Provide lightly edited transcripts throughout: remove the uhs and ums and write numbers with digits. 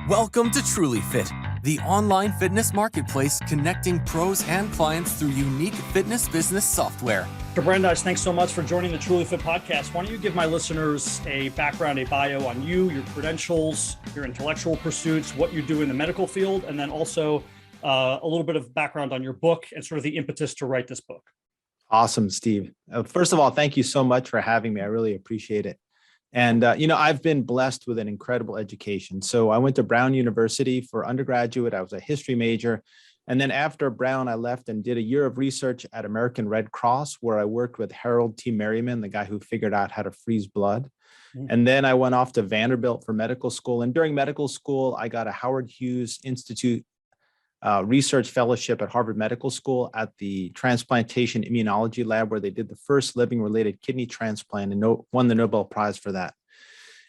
Welcome to TrulyFit, the online fitness marketplace connecting pros and clients through unique fitness business software. Dr. Brandeis, thanks so much for joining the TrulyFit Podcast. Why don't you give my listeners a background, a bio on you, your credentials, your intellectual pursuits, what you do in the medical field, and then also a little bit of background on your book and sort of the impetus to write this book. Awesome, Steve. First of all, thank you so much for having me. I really appreciate it. And, I've been blessed with an incredible education. So I went to Brown University for undergraduate. I was a history major. And then after Brown, I left and did a year of research at American Red Cross, where I worked with Harold T. Merriman, the guy who figured out how to freeze blood. And then I went off to Vanderbilt for medical school. And during medical school, I got a Howard Hughes Institute research fellowship at Harvard Medical School at the transplantation immunology lab, where they did the first living related kidney transplant and won the Nobel Prize for that.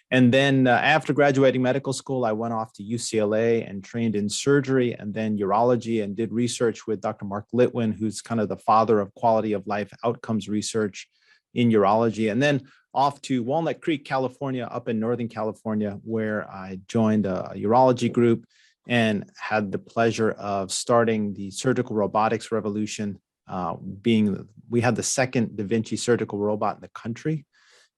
And then after graduating medical school, I went off to UCLA and trained in surgery and then urology and did research with Dr. Mark Litwin, who's kind of the father of quality of life outcomes research in urology. And then off to Walnut Creek, California, up in Northern California, where I joined a urology group and had the pleasure of starting the surgical robotics revolution. We had the second Da Vinci surgical robot in the country,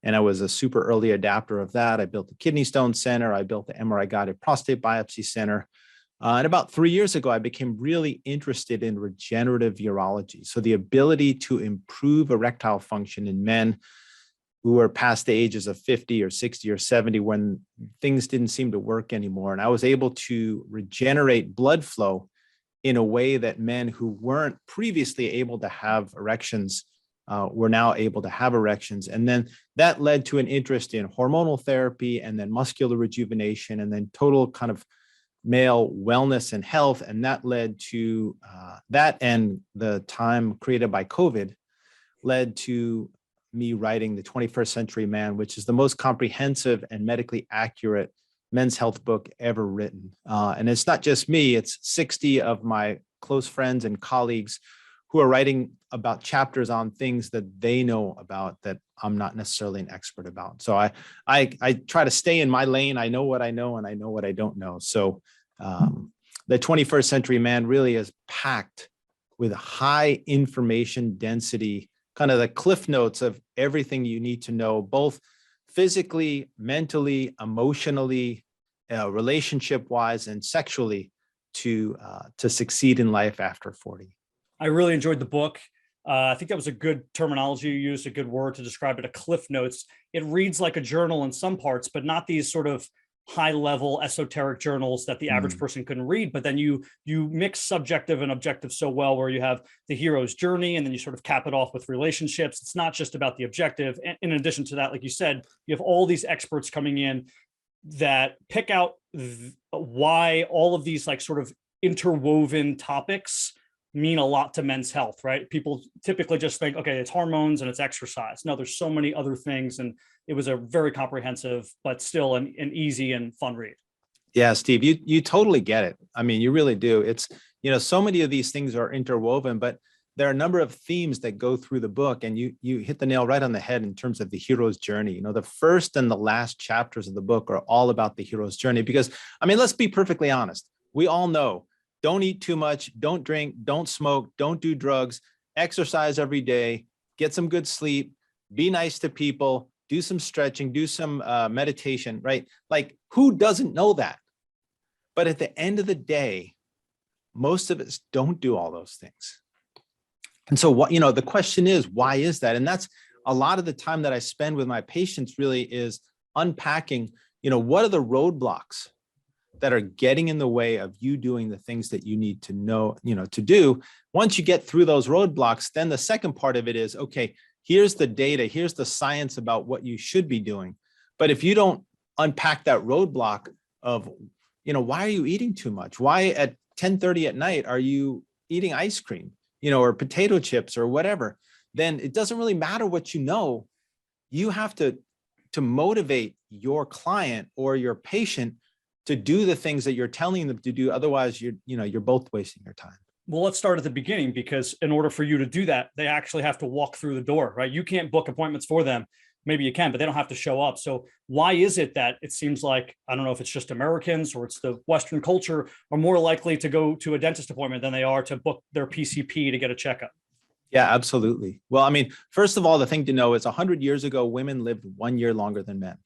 and I was a super early adapter of that. I built the Kidney Stone Center. I built the MRI-guided prostate biopsy center. And about 3 years ago, I became really interested in regenerative urology. So the ability to improve erectile function in men who are past the ages of 50 or 60 or 70 when things didn't seem to work anymore. And I was able to regenerate blood flow in a way that men who weren't previously able to have erections were now able to have erections. And then that led to an interest in hormonal therapy and then muscular rejuvenation and then total kind of male wellness and health. And that led to that, and the time created by COVID led to me writing The 21st Century Man, which is the most comprehensive and medically accurate men's health book ever written. And it's not just me, it's 60 of my close friends and colleagues who are writing about chapters on things that they know about that I'm not necessarily an expert about. So I try to stay in my lane. I know what I know and I know what I don't know. So the 21st Century Man really is packed with high information density, kind of the cliff notes of everything you need to know, both physically, mentally, emotionally, relationship-wise, and sexually to succeed in life after 40. I really enjoyed the book. I think that was a good terminology you used, a good word to describe it, a cliff notes. It reads like a journal in some parts, but not these sort of high-level esoteric journals that the average person couldn't read. But then you mix subjective and objective so well, where you have the hero's journey and then you sort of cap it off with relationships. It's not just about the objective. And in addition to that, like you said, you have all these experts coming in that pick out why all of these like sort of interwoven topics mean a lot to men's health, right? People typically just think, okay, it's hormones and it's exercise. No, there's so many other things. And it was a very comprehensive, but still an easy and fun read. Yeah, Steve, you totally get it. I mean, you really do. It's, so many of these things are interwoven, but there are a number of themes that go through the book, and you hit the nail right on the head in terms of the hero's journey. The first and the last chapters of the book are all about the hero's journey, because, I mean, let's be perfectly honest. We all know, don't eat too much, don't drink, don't smoke, don't do drugs, exercise every day, get some good sleep, be nice to people, do some stretching, do some meditation, right? Like, who doesn't know that? But at the end of the day, most of us don't do all those things. And so the question is, why is that? And that's a lot of the time that I spend with my patients really is unpacking, what are the roadblocks that are getting in the way of you doing the things that you need to know, to do. Once you get through those roadblocks, then the second part of it is, okay, here's the data, here's the science about what you should be doing. But if you don't unpack that roadblock of, why are you eating too much? Why at 10:30 at night are you eating ice cream, or potato chips or whatever? Then it doesn't really matter what you know. You have to motivate your client or your patient to do the things that you're telling them to do. Otherwise, you're both wasting your time. Well, let's start at the beginning, because in order for you to do that, they actually have to walk through the door, right? You can't book appointments for them. maybe you can, but they don't have to show up. So why is it that it seems like, I don't know if it's just Americans or it's the Western culture, are more likely to go to a dentist appointment than they are to book their PCP to get a checkup? Yeah, absolutely. Well, I mean, first of all, the thing to know is 100 years ago, women lived 1 year longer than men.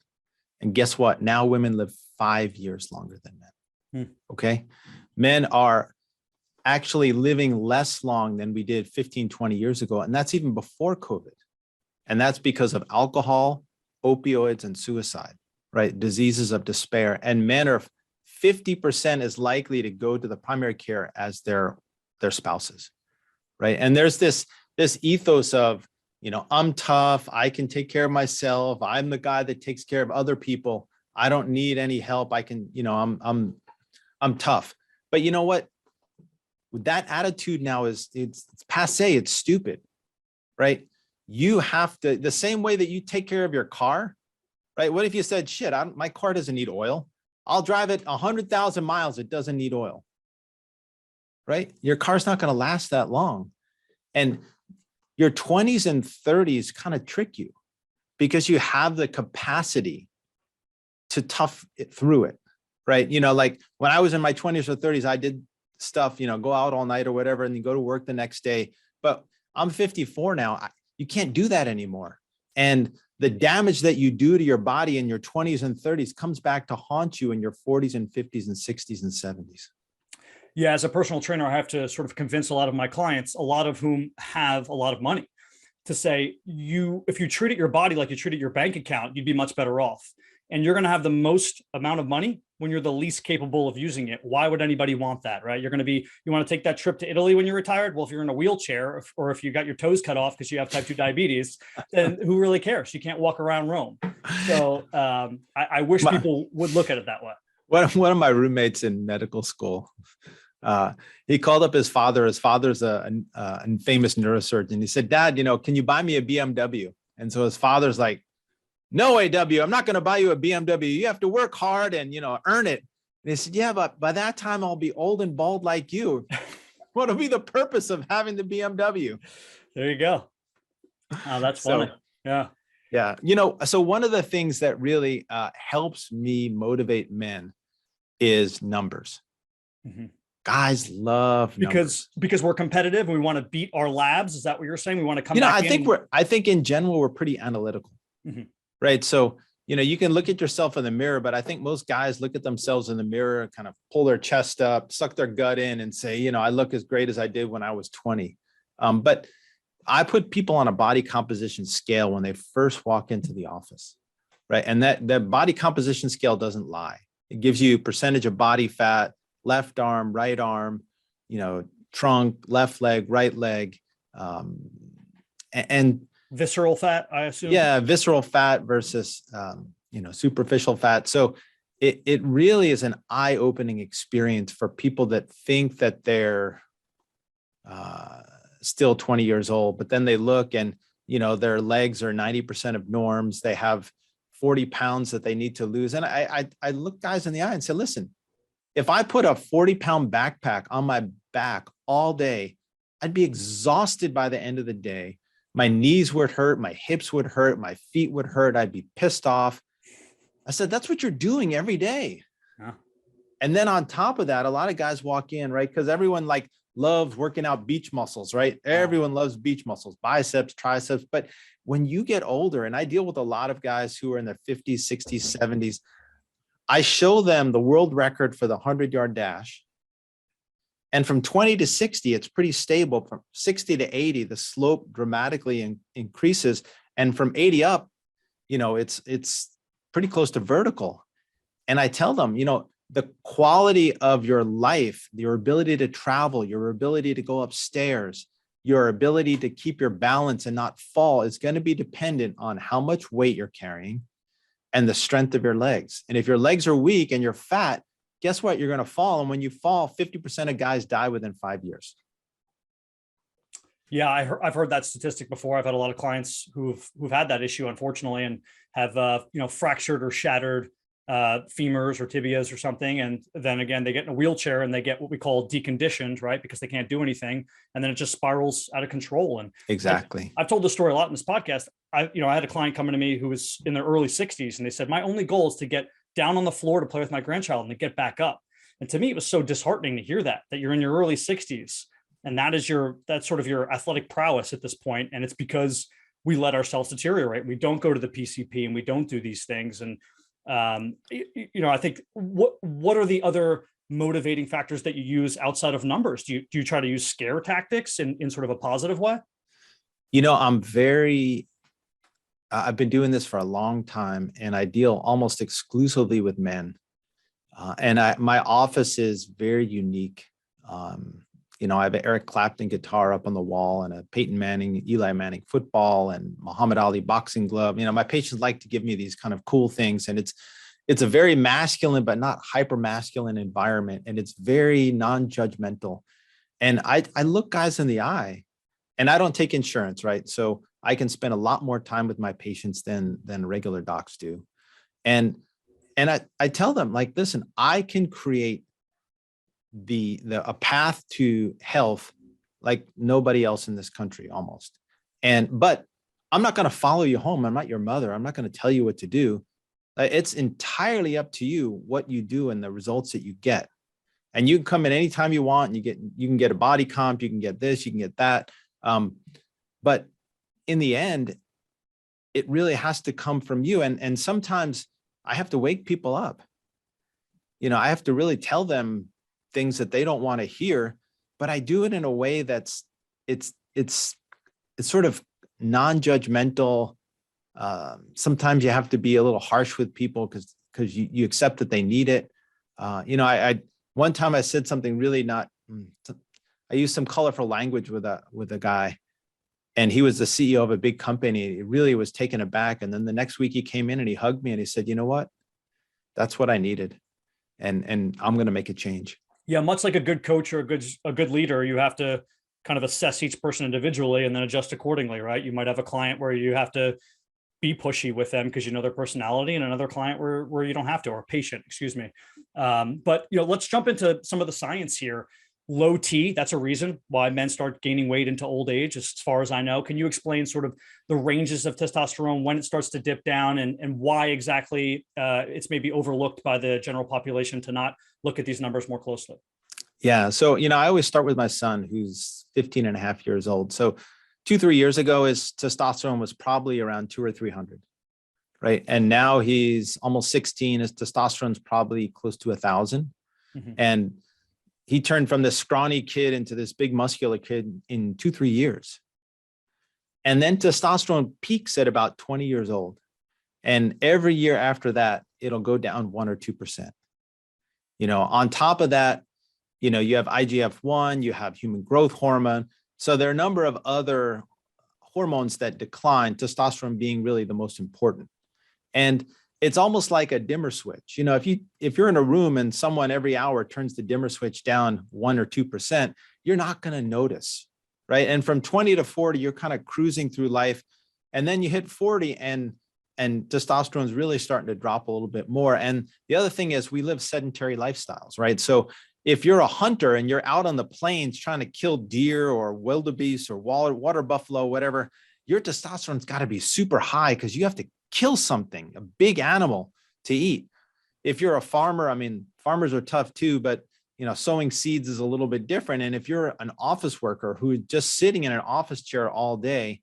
And guess what? Now women live 5 years longer than men. Okay. Men are actually living less long than we did 15, 20 years ago. And that's even before COVID. And that's because of alcohol, opioids, and suicide, right? Diseases of despair. And men are 50% as likely to go to the primary care as their spouses, right? And there's this ethos of, I'm tough. I can take care of myself. I'm the guy that takes care of other people. I don't need any help. I can, I'm tough. But you know what? That attitude now it's passé. It's stupid, right? You have to, the same way that you take care of your car, right? What if you said, shit, my car doesn't need oil. I'll drive it 100,000 miles. It doesn't need oil, right? Your car's not going to last that long. And your 20s and 30s kind of trick you because you have the capacity to tough it through it, right? Like when I was in my 20s or 30s, I did stuff, go out all night or whatever, and then go to work the next day. But I'm 54 now. You can't do that anymore. And the damage that you do to your body in your 20s and 30s comes back to haunt you in your 40s and 50s and 60s and 70s. Yeah, as a personal trainer, I have to sort of convince a lot of my clients, a lot of whom have a lot of money, to say, if you treated your body like you treated your bank account, you'd be much better off. And you're going to have the most amount of money when you're the least capable of using it. Why would anybody want that, right? You want to take that trip to Italy when you're retired? Well, if you're in a wheelchair or if you got your toes cut off because you have type 2 diabetes, then who really cares? You can't walk around Rome. So I wish people would look at it that way. One of my roommates in medical school, he called up his father. His father's a famous neurosurgeon. He said, Dad, can you buy me a BMW? And so his father's like, no, AW, I'm not going to buy you a BMW. You have to work hard and, earn it. And he said, yeah, but by that time I'll be old and bald like you. What'll be the purpose of having the BMW? There you go. Oh, that's funny. Yeah. Yeah. So one of the things that really helps me motivate men is numbers. Mm-hmm. Guys love numbers. Because we're competitive and we want to beat our labs. Is that what you're saying? We want to come back I think in general, we're pretty analytical. Mm-hmm. Right. So, you can look at yourself in the mirror, but I think most guys look at themselves in the mirror, kind of pull their chest up, suck their gut in and say, I look as great as I did when I was 20. But I put people on a body composition scale when they first walk into the office. Right. And that body composition scale doesn't lie. It gives you percentage of body fat, left arm, right arm, trunk, left leg, right leg, and visceral fat, I assume. Yeah, visceral fat versus superficial fat. So it really is an eye-opening experience for people that think that they're still 20 years old, but then they look and their legs are 90% of norms. They have 40 pounds that they need to lose. And I look guys in the eye and say, listen, if I put a 40-pound backpack on my back all day, I'd be exhausted by the end of the day. My knees would hurt, my hips would hurt, my feet would hurt. I'd be pissed off. I said, that's what you're doing every day. Yeah. And then on top of that, a lot of guys walk in, right? Because everyone loves working out beach muscles, right? Everyone loves beach muscles, biceps, triceps. But when you get older, and I deal with a lot of guys who are in their 50s, 60s, 70s, I show them the world record for the 100-yard dash. And from 20 to 60, it's pretty stable. From 60 to 80, the slope dramatically increases. And from 80 up, it's pretty close to vertical. And I tell them, the quality of your life, your ability to travel, your ability to go upstairs, your ability to keep your balance and not fall is going to be dependent on how much weight you're carrying and the strength of your legs. And if your legs are weak and you're fat, guess what? You're going to fall. And when you fall, 50% of guys die within 5 years. Yeah, I've heard that statistic before. I've had a lot of clients who've had that issue, unfortunately, and have fractured or shattered femurs or tibias or something. And then again, they get in a wheelchair and they get what we call deconditioned, right? Because they can't do anything. And then it just spirals out of control. And exactly. I've told this story a lot in this podcast. I had a client coming to me who was in their early 60s, and they said, my only goal is to get down on the floor to play with my grandchild and to get back up. And to me, it was so disheartening to hear that you're in your early 60s and that's sort of your athletic prowess at this point. And it's because we let ourselves deteriorate. We don't go to the PCP and we don't do these things. And I think what are the other motivating factors that you use outside of numbers? Do you try to use scare tactics in sort of a positive way? I've been doing this for a long time, and I deal almost exclusively with men. My office is very unique. I have an Eric Clapton guitar up on the wall and a Peyton Manning, Eli Manning football and Muhammad Ali boxing glove. My patients like to give me these kind of cool things, and it's a very masculine but not hyper masculine environment, and it's very non-judgmental. And I look guys in the eye, and I don't take insurance, right? So I can spend a lot more time with my patients than regular docs do. And I tell them, like, listen, I can create a path to health like nobody else in this country almost. But I'm not going to follow you home. I'm not your mother. I'm not going to tell you what to do. It's entirely up to you what you do and the results that you get. And you can come in anytime you want, and you can get a body comp, you can get this, you can get that. But in the end, it really has to come from you. And sometimes I have to wake people up. I have to really tell them things that they don't want to hear, but I do it in a way that's it's sort of non-judgmental. Sometimes you have to be a little harsh with people because you accept that they need it. I one time I said something really I used some colorful language with a guy, and he was the CEO of a big company. He really was taken aback. And then the next week he came in and he hugged me and he said, you know what? That's what I needed. And I'm going to make a change. Yeah. Much like a good coach or a good leader, you have to kind of assess each person individually and then adjust accordingly, right? You might have a client where you have to be pushy with them because you know their personality, and another client where you don't have to, or patient, excuse me. But let's jump into some of the science here. Low T, that's a reason why men start gaining weight into old age, as far as I know. Can you explain sort of the ranges of testosterone, when it starts to dip down, and why exactly it's maybe overlooked by the general population to not look at these numbers more closely? Yeah. So, I always start with my son, who's 15 and a half years old. So 2-3 years ago, his testosterone was probably around 200 or 300, right? And now he's almost 16. His testosterone's probably close to 1,000. Mm-hmm. And he turned from this scrawny kid into this big muscular kid in 2-3 years. And then testosterone peaks at about 20 years old. And every year after that, it'll go down 1 or 2%. On top of that, you have IGF-1, you have human growth hormone. So there are a number of other hormones that decline, testosterone being really the most important. And it's almost like a dimmer switch. If you're in a room and someone every hour turns the dimmer switch down 1 or 2%, you're not going to notice, right? And from 20 to 40, you're kind of cruising through life. And then you hit 40 and testosterone is really starting to drop a little bit more. And the other thing is we live sedentary lifestyles, right? So if you're a hunter and you're out on the plains trying to kill deer or wildebeest or water buffalo, whatever, your testosterone's got to be super high because you have to kill something, a big animal to eat. If you're a farmer, farmers are tough too, but sowing seeds is a little bit different. And if you're an office worker who is just sitting in an office chair all day,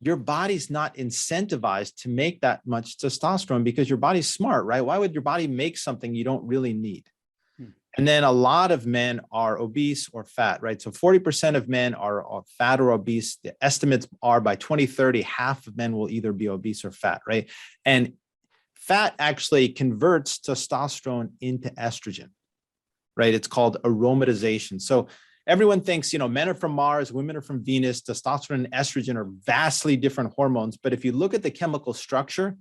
your body's not incentivized to make that much testosterone because your body's smart, right? Why would your body make something you don't really need? And then a lot of men are obese or fat, right? So 40% of men are fat or obese. The estimates are by 2030, half of men will either be obese or fat, right? And fat actually converts testosterone into estrogen, right? It's called aromatization. So everyone thinks, men are from Mars, women are from Venus, testosterone and estrogen are vastly different hormones. But if you look at the chemical structure,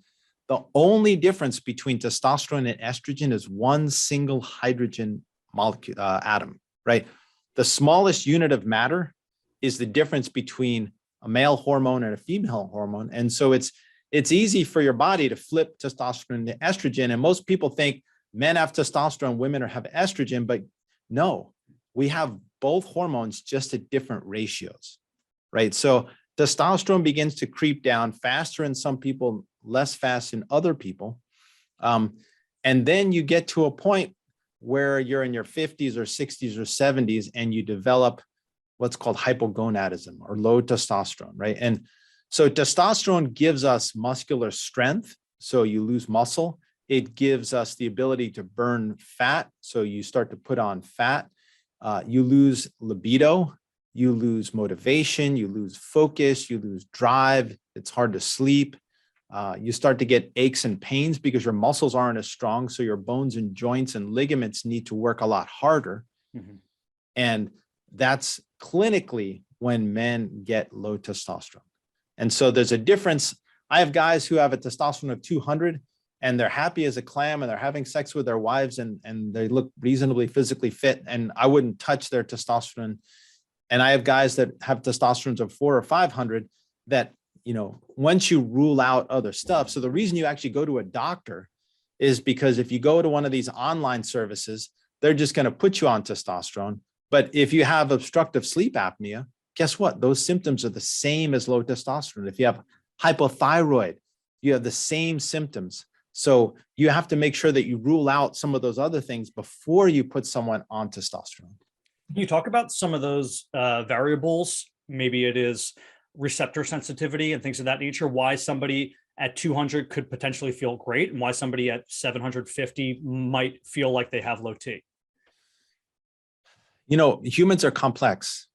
the only difference between testosterone and estrogen is one single hydrogen molecule atom, right? The smallest unit of matter is the difference between a male hormone and a female hormone. And so it's it's easy for your body to flip testosterone to estrogen. And most people think men have testosterone, women have estrogen, but no, we have both hormones just at different ratios, right? So testosterone begins to creep down faster in some people, less fast in other people. And then you get to a point where you're in your 50s or 60s or 70s and you develop what's called hypogonadism or low testosterone, right? And so testosterone gives us muscular strength, so you lose muscle. It gives us the ability to burn fat, so you start to put on fat. You lose libido, you lose motivation, you lose focus, you lose drive. It's hard to sleep. You start to get aches and pains because your muscles aren't as strong, so your bones and joints and ligaments need to work a lot harder. Mm-hmm. And that's clinically when men get low testosterone. And so there's a difference. I have guys who have a testosterone of 200 and they're happy as a clam and they're having sex with their wives and they look reasonably physically fit and I wouldn't touch their testosterone. And I have guys that have testosterones of 400 or 500 that, you know, once you rule out other stuff. So the reason you actually go to a doctor is because if you go to one of these online services, they're just going to put you on testosterone. But if you have obstructive sleep apnea, guess what? Those symptoms are the same as low testosterone. If you have hypothyroid, you have the same symptoms. So you have to make sure that you rule out some of those other things before you put someone on testosterone. Can you talk about some of those variables? Maybe it is receptor sensitivity and things of that nature, why somebody at 200 could potentially feel great and why somebody at 750 might feel like they have low T. You know, humans are complex.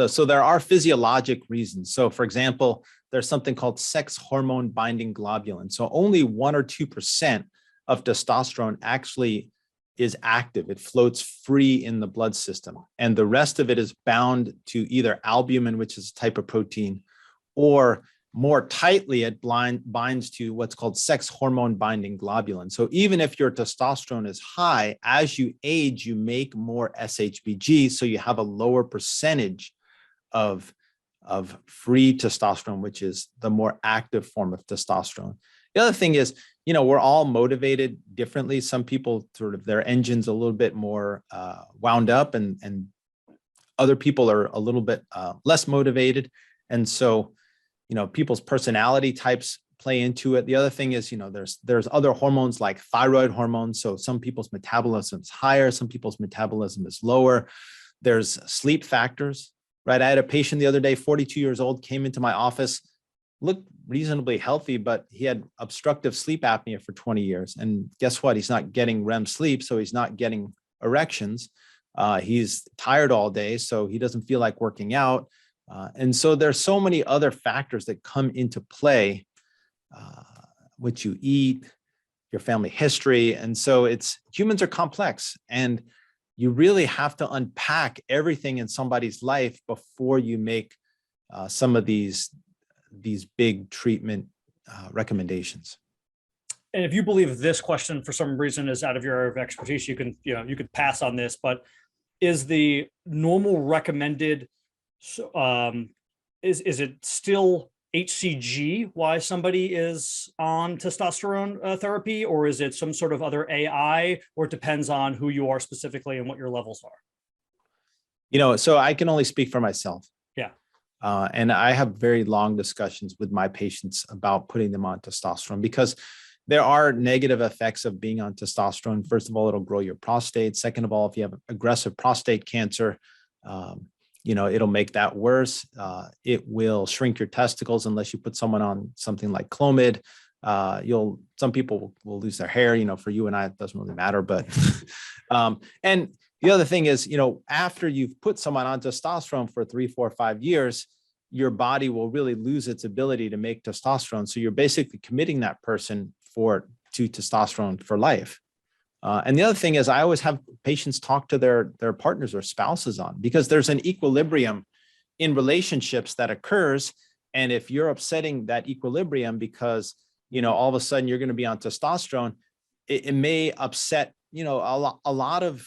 So there are physiologic reasons. So for example, there's something called sex hormone binding globulin. So only 1 or 2% of testosterone actually is active. It floats free in the blood system. And the rest of it is bound to either albumin, which is a type of protein, or more tightly, it binds to what's called sex hormone binding globulin. So even if your testosterone is high, as you age, you make more SHBG. So you have a lower percentage of free testosterone, which is the more active form of testosterone. The other thing is, you know, we're all motivated differently. Some people sort of their engine's a little bit more wound up and other people are a little bit less motivated. And so, you know, people's personality types play into it. The other thing is, you know, there's other hormones like thyroid hormones. So some people's metabolism is higher, some people's metabolism is lower. There's sleep factors, right? I had a patient the other day, 42 years old, came into my office, looked reasonably healthy, but he had obstructive sleep apnea for 20 years. And guess what? He's not getting REM sleep, so he's not getting erections. He's tired all day, so he doesn't feel like working out. And so there's so many other factors that come into play, what you eat, your family history. And so humans are complex and you really have to unpack everything in somebody's life before you make some of these big treatment recommendations. And if you believe this question for some reason is out of your area of expertise, you could pass on this, but is the normal recommended, is it still HCG why somebody is on testosterone therapy, or is it some sort of other AI, or it depends on who you are specifically and what your levels are? You know, so I can only speak for myself. Yeah. And I have very long discussions with my patients about putting them on testosterone because there are negative effects of being on testosterone. First of all, it'll grow your prostate. Second of all, if you have aggressive prostate cancer, you know, it'll make that worse. It will shrink your testicles unless you put someone on something like Clomid. Some people will lose their hair, you know, for you and I, it doesn't really matter. But, and the other thing is, you know, after you've put someone on testosterone for 3, 4, 5 years, your body will really lose its ability to make testosterone. So you're basically committing that person to testosterone for life. And the other thing is I always have patients talk to their partners or spouses on, because there's an equilibrium in relationships that occurs. And if you're upsetting that equilibrium because, you know, all of a sudden you're going to be on testosterone, it may upset, you know, a lot of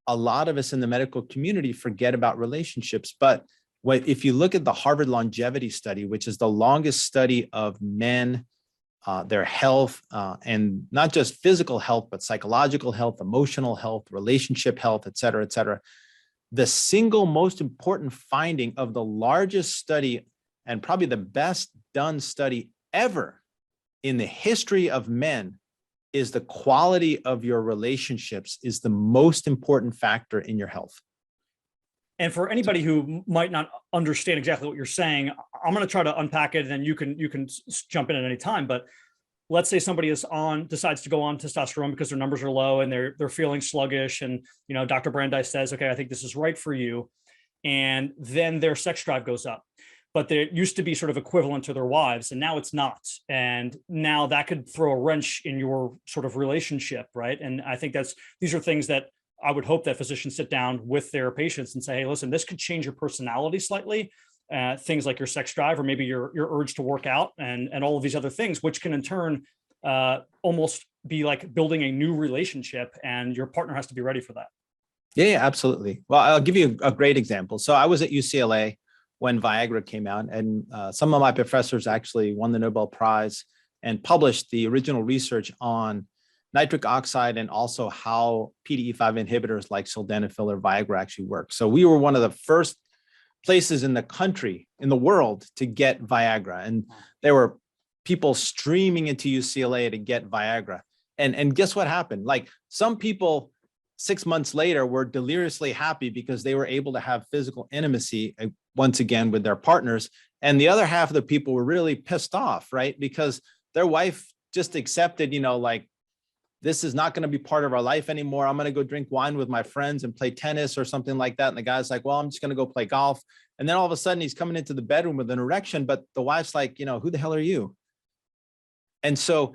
us in the medical community forget about relationships. But if you look at the Harvard longevity study, which is the longest study of men, their health, and not just physical health, but psychological health, emotional health, relationship health, et cetera, the single most important finding of the largest study and probably the best done study ever in the history of men is the quality of your relationships is the most important factor in your health. And for anybody who might not understand exactly what you're saying, I'm going to try to unpack it, and then you can jump in at any time. But let's say somebody decides to go on testosterone because their numbers are low and they're feeling sluggish, and Dr. Brandeis says, okay, I think this is right for you, and then their sex drive goes up. But they used to be sort of equivalent to their wives, and now it's not. And now that could throw a wrench in your sort of relationship, right? And I think these are things that I would hope that physicians sit down with their patients and say, hey, listen, this could change your personality slightly. Things like your sex drive, or maybe your urge to work out, and all of these other things, which can in turn almost be like building a new relationship, and your partner has to be ready for that. Yeah, absolutely. Well, I'll give you a great example. So I was at UCLA when Viagra came out, and some of my professors actually won the Nobel Prize and published the original research on nitric oxide and also how PDE5 inhibitors like sildenafil or Viagra actually work. So we were one of the first places in the country, in the world, to get Viagra. And there were people streaming into UCLA to get Viagra. And guess what happened? Like, some people 6 months later were deliriously happy because they were able to have physical intimacy once again with their partners. And the other half of the people were really pissed off, right? Because their wife just accepted, like, this is not going to be part of our life anymore. I'm going to go drink wine with my friends and play tennis or something like that. And the guy's like, well, I'm just going to go play golf. And then all of a sudden he's coming into the bedroom with an erection, but the wife's like, who the hell are you? And so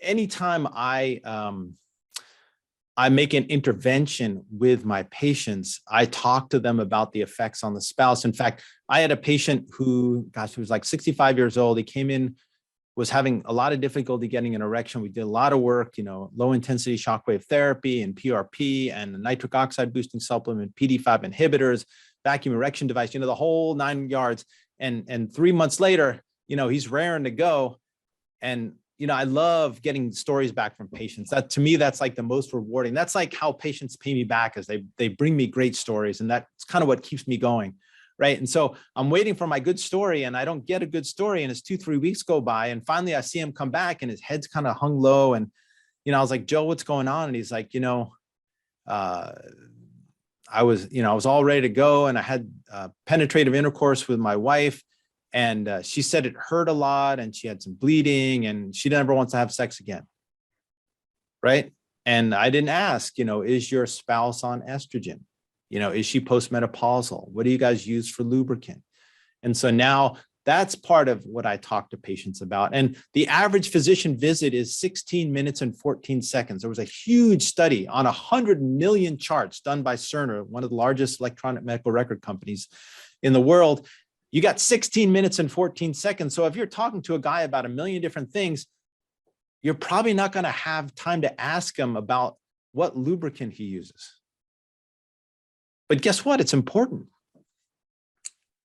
anytime I make an intervention with my patients, I talk to them about the effects on the spouse. In fact, I had a patient who was like 65 years old. He came in, was having a lot of difficulty getting an erection. We did a lot of work, low intensity shockwave therapy and PRP and the nitric oxide boosting supplement, PD5 inhibitors, vacuum erection device, the whole 9 yards. And 3 months later, he's raring to go. And, I love getting stories back from patients. That, to me, that's like the most rewarding. That's like how patients pay me back, is they bring me great stories. And that's kind of what keeps me going. Right. And so I'm waiting for my good story, and I don't get a good story. And it's 2-3 weeks go by. And finally I see him come back, and his head's kind of hung low. And, I was like, Joe, what's going on? And he's like, I was all ready to go, and I had penetrative intercourse with my wife, and she said it hurt a lot, and she had some bleeding, and she never wants to have sex again. Right. And I didn't ask, is your spouse on estrogen? Is she postmenopausal? What do you guys use for lubricant? And so now that's part of what I talk to patients about. And the average physician visit is 16 minutes and 14 seconds. There was a huge study on 100 million charts done by Cerner, one of the largest electronic medical record companies in the world. You got 16 minutes and 14 seconds. So if you're talking to a guy about a million different things, you're probably not going to have time to ask him about what lubricant he uses. But guess what? It's important.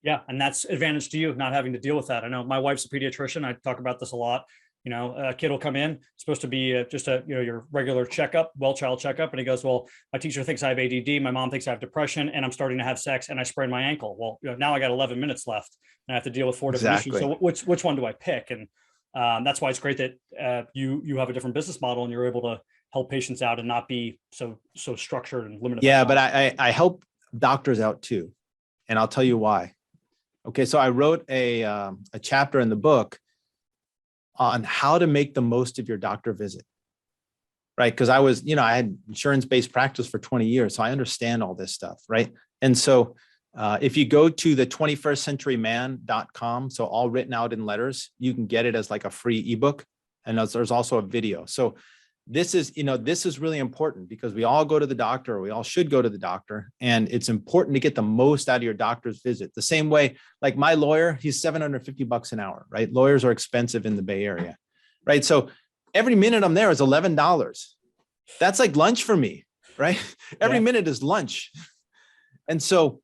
Yeah. And that's advantage to you, not having to deal with that. I know my wife's a pediatrician. I talk about this a lot. A kid will come in, supposed to be just your regular checkup, child checkup. And he goes, well, my teacher thinks I have ADD. My mom thinks I have depression, and I'm starting to have sex, and I sprained my ankle. Well, now I got 11 minutes left, and I have to deal with 4 different issues. So which one do I pick? And that's why it's great that you have a different business model, and you're able to help patients out and not be so structured and limited. Yeah, but I help doctors out too. And I'll tell you why. Okay. So I wrote a chapter in the book on how to make the most of your doctor visit. Right. Because I had insurance-based practice for 20 years. So I understand all this stuff. Right. And so if you go to the 21stcenturyman.com, so all written out in letters, you can get it as like a free ebook. And there's also a video. So this is really important, because we all go to the doctor, or we all should go to the doctor. And it's important to get the most out of your doctor's visit. The same way, like my lawyer, he's $750 an hour, right? Lawyers are expensive in the Bay Area, right? So every minute I'm there is $11. That's like lunch for me, right? Every minute is lunch. And so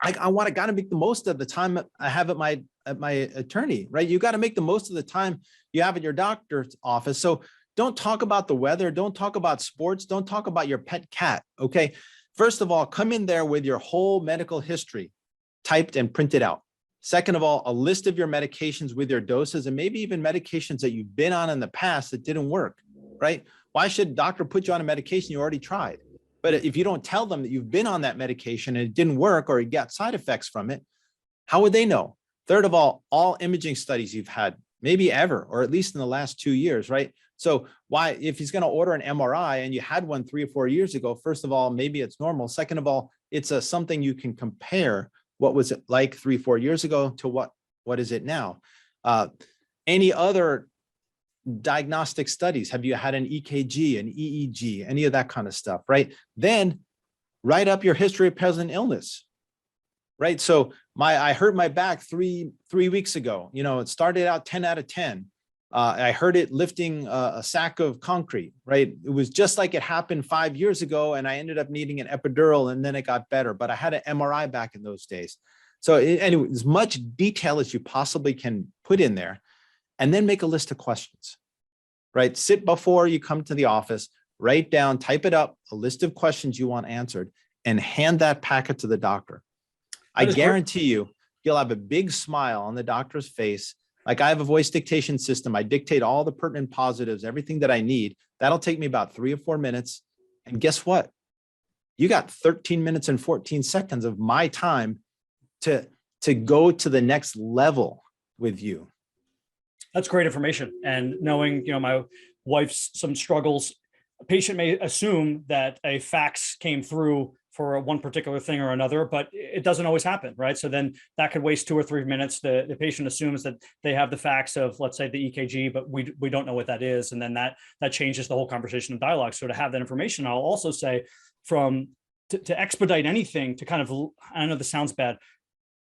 I want to got to make the most of the time I have at my attorney, right? You got to make the most of the time you have at your doctor's office. So don't talk about the weather. Don't talk about sports. Don't talk about your pet cat. Okay. First of all, come in there with your whole medical history typed and printed out. Second of all, a list of your medications with your doses and maybe even medications that you've been on in the past that didn't work, right? Why should a doctor put you on a medication you already tried? But if you don't tell them that you've been on that medication and it didn't work or you got side effects from it, how would they know? Third of all imaging studies you've had, maybe ever, or at least in the last 2 years, right? So why, if he's going to order an MRI and you had one 3 or 4 years ago, first of all, maybe it's normal. Second of all, it's something you can compare. What was it like 3 or 4 years ago to what is it now? Any other diagnostic studies? Have you had an EKG, an EEG, any of that kind of stuff, right? Then write up your history of present illness, right? So I hurt my back three weeks ago. It started out 10 out of 10. I heard it lifting a sack of concrete, right? It was just like it happened 5 years ago, and I ended up needing an epidural, and then it got better. But I had an MRI back in those days. So anyway, as much detail as you possibly can put in there, and then make a list of questions, right? Sit before you come to the office, write down, type it up, a list of questions you want answered, and hand that packet to the doctor. I guarantee you'll have a big smile on the doctor's face. Like, I have a voice dictation system. I dictate all the pertinent positives, everything that I need. That'll take me about 3 or 4 minutes. And guess what? You got 13 minutes and 14 seconds of my time to go to the next level with you. That's great information. And knowing, my wife's some struggles, a patient may assume that a fax came through for one particular thing or another, but it doesn't always happen, right? So then that could waste 2 or 3 minutes. The patient assumes that they have the facts of, let's say, the EKG, but we don't know what that is. And then that changes the whole conversation of dialogue. So to have that information, I'll also say to expedite anything, to kind of, I know this sounds bad,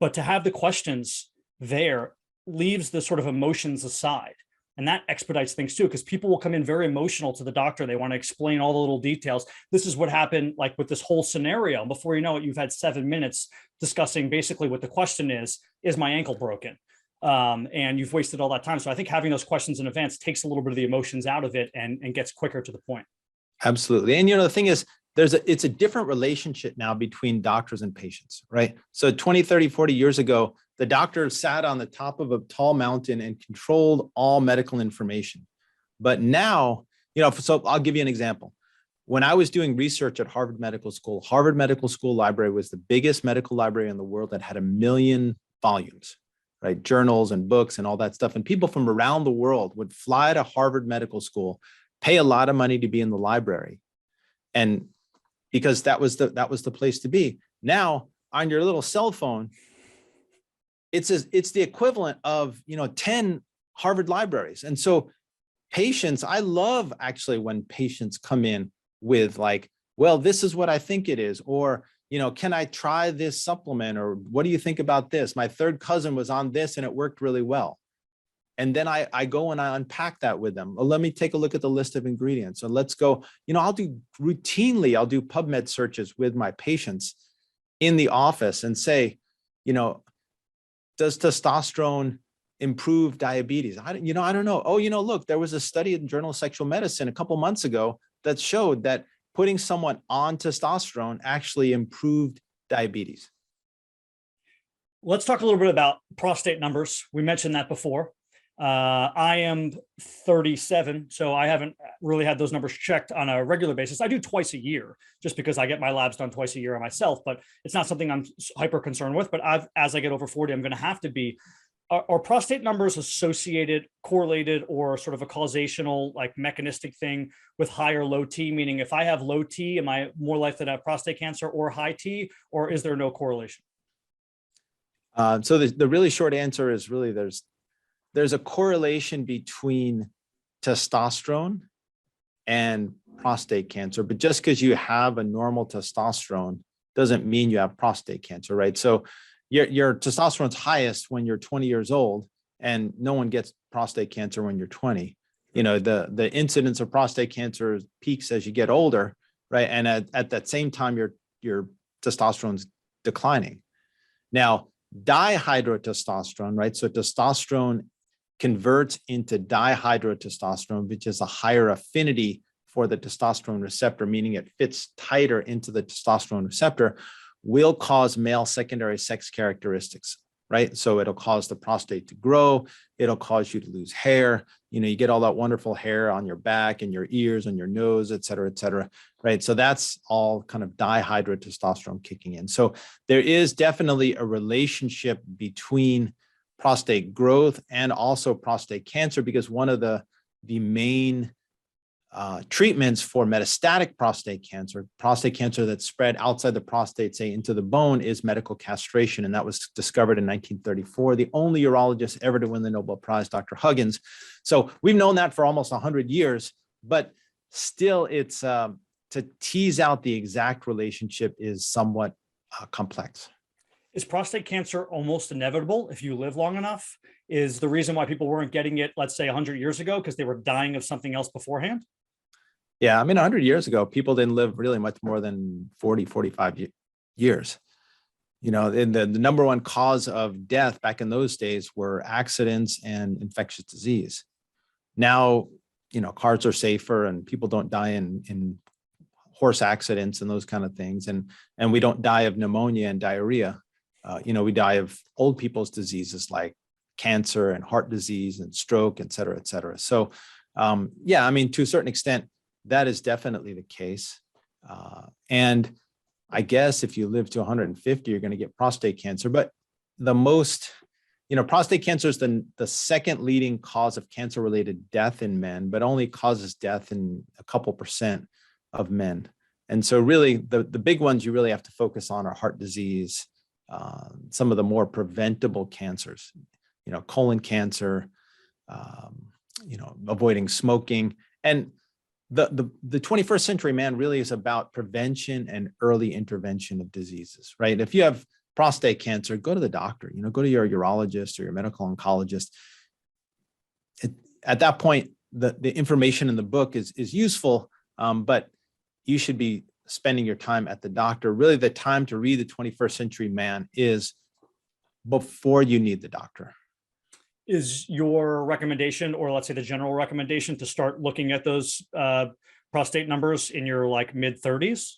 but to have the questions there leaves the sort of emotions aside. And that expedites things too, because people will come in very emotional to the doctor. They want to explain all the little details. This is what happened, like with this whole scenario. Before you know it, you've had 7 minutes discussing basically what the question is my ankle broken? And you've wasted all that time. So I think having those questions in advance takes a little bit of the emotions out of it and gets quicker to the point. Absolutely. And the thing is, it's a different relationship now between doctors and patients, right? So 20, 30, 40 years ago, the doctor sat on the top of a tall mountain and controlled all medical information. But now, so I'll give you an example. When I was doing research at Harvard Medical School Library was the biggest medical library in the world that had 1 million volumes, right? Journals and books and all that stuff. And people from around the world would fly to Harvard Medical School, pay a lot of money to be in the library. And because that was the place to be. Now on your little cell phone, it's the equivalent of 10 Harvard libraries. And so patients, I love actually when patients come in with like, well, this is what I think it is, or can I try this supplement, or what do you think about this? My third cousin was on this and it worked really well. And then I go and I unpack that with them. Well, let me take a look at the list of ingredients. So let's go, I'll do PubMed searches with my patients in the office and say, does testosterone improve diabetes? I don't know. Oh, look, there was a study in Journal of Sexual Medicine a couple months ago that showed that putting someone on testosterone actually improved diabetes. Let's talk a little bit about prostate numbers. We mentioned that before. I am 37, so I haven't really had those numbers checked on a regular basis. I do twice a year just because I get my labs done twice a year myself, but it's not something I'm hyper concerned with. But as I get over 40, I'm going to have to be. Are prostate numbers associated, correlated, or sort of a causational, like mechanistic thing with high or low T? Meaning if I have low T, am I more likely to have prostate cancer, or high T, or is there no correlation? So the really short answer is really there's a correlation between testosterone and prostate cancer, but just because you have a normal testosterone doesn't mean you have prostate cancer, right? So your testosterone's highest when you're 20 years old, and no one gets prostate cancer when you're 20. The incidence of prostate cancer peaks as you get older, right? And at that same time, your testosterone's declining. Now, dihydrotestosterone, right? So testosterone converts into dihydrotestosterone, which is a higher affinity for the testosterone receptor, meaning it fits tighter into the testosterone receptor, will cause male secondary sex characteristics, right? So it'll cause the prostate to grow. It'll cause you to lose hair. You get all that wonderful hair on your back and your ears and your nose, et cetera, right? So that's all kind of dihydrotestosterone kicking in. So there is definitely a relationship between prostate growth and also prostate cancer, because one of the main treatments for metastatic prostate cancer that's spread outside the prostate, say into the bone, is medical castration. And that was discovered in 1934. The only urologist ever to win the Nobel Prize, Dr. Huggins. So we've known that for almost 100 years, but still it's to tease out the exact relationship is somewhat complex. Is prostate cancer almost inevitable if you live long enough? Is the reason why people weren't getting it, let's say 100 years ago, because they were dying of something else beforehand? Yeah, I mean, 100 years ago, people didn't live really much more than 40, 45 years. And the number one cause of death back in those days were accidents and infectious disease. Now, cars are safer and people don't die in horse accidents and those kind of things. And we don't die of pneumonia and diarrhea. We die of old people's diseases like cancer and heart disease and stroke, et cetera, et cetera. So, yeah, I mean, to a certain extent, that is definitely the case. And I guess if you live to 150, you're going to get prostate cancer. But the most, prostate cancer is the second leading cause of cancer-related death in men, but only causes death in a couple % of men. And so really the big ones you really have to focus on are heart disease, some of the more preventable cancers, colon cancer, avoiding smoking. And the 21st century man really is about prevention and early intervention of diseases, right? If you have prostate cancer, go to the doctor, go to your urologist or your medical oncologist. At that point, the information in the book is useful, but you should be spending your time at the doctor. Really, the time to read the 21st century man is before you need the doctor. Is your recommendation, or let's say the general recommendation, to start looking at those prostate numbers in your mid 30s?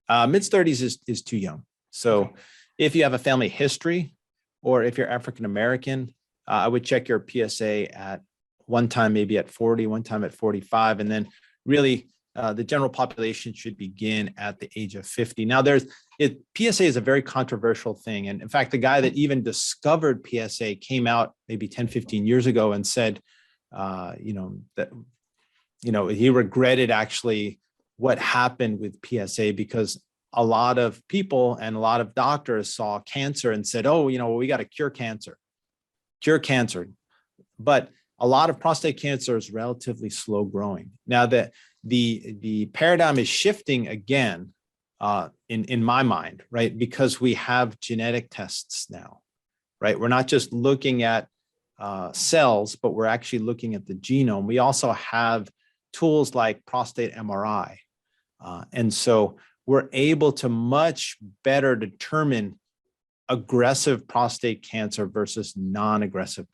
Mid 30s is too young. So okay. If you have a family history, or if you're African American, I would check your PSA at one time, maybe at 40, one time at 45, and then really the general population should begin at the age of 50. Now, PSA is a very controversial thing. And in fact, the guy that even discovered PSA came out maybe 10, 15 years ago and said, he regretted actually what happened with PSA, because a lot of people and a lot of doctors saw cancer and said, we got to cure cancer. But a lot of prostate cancer is relatively slow growing. Now that the paradigm is shifting again, in my mind, right? Because we have genetic tests now, right? We're not just looking at cells, but we're actually looking at the genome. We also have tools like prostate MRI. And so we're able to much better determine aggressive prostate cancer versus non-aggressive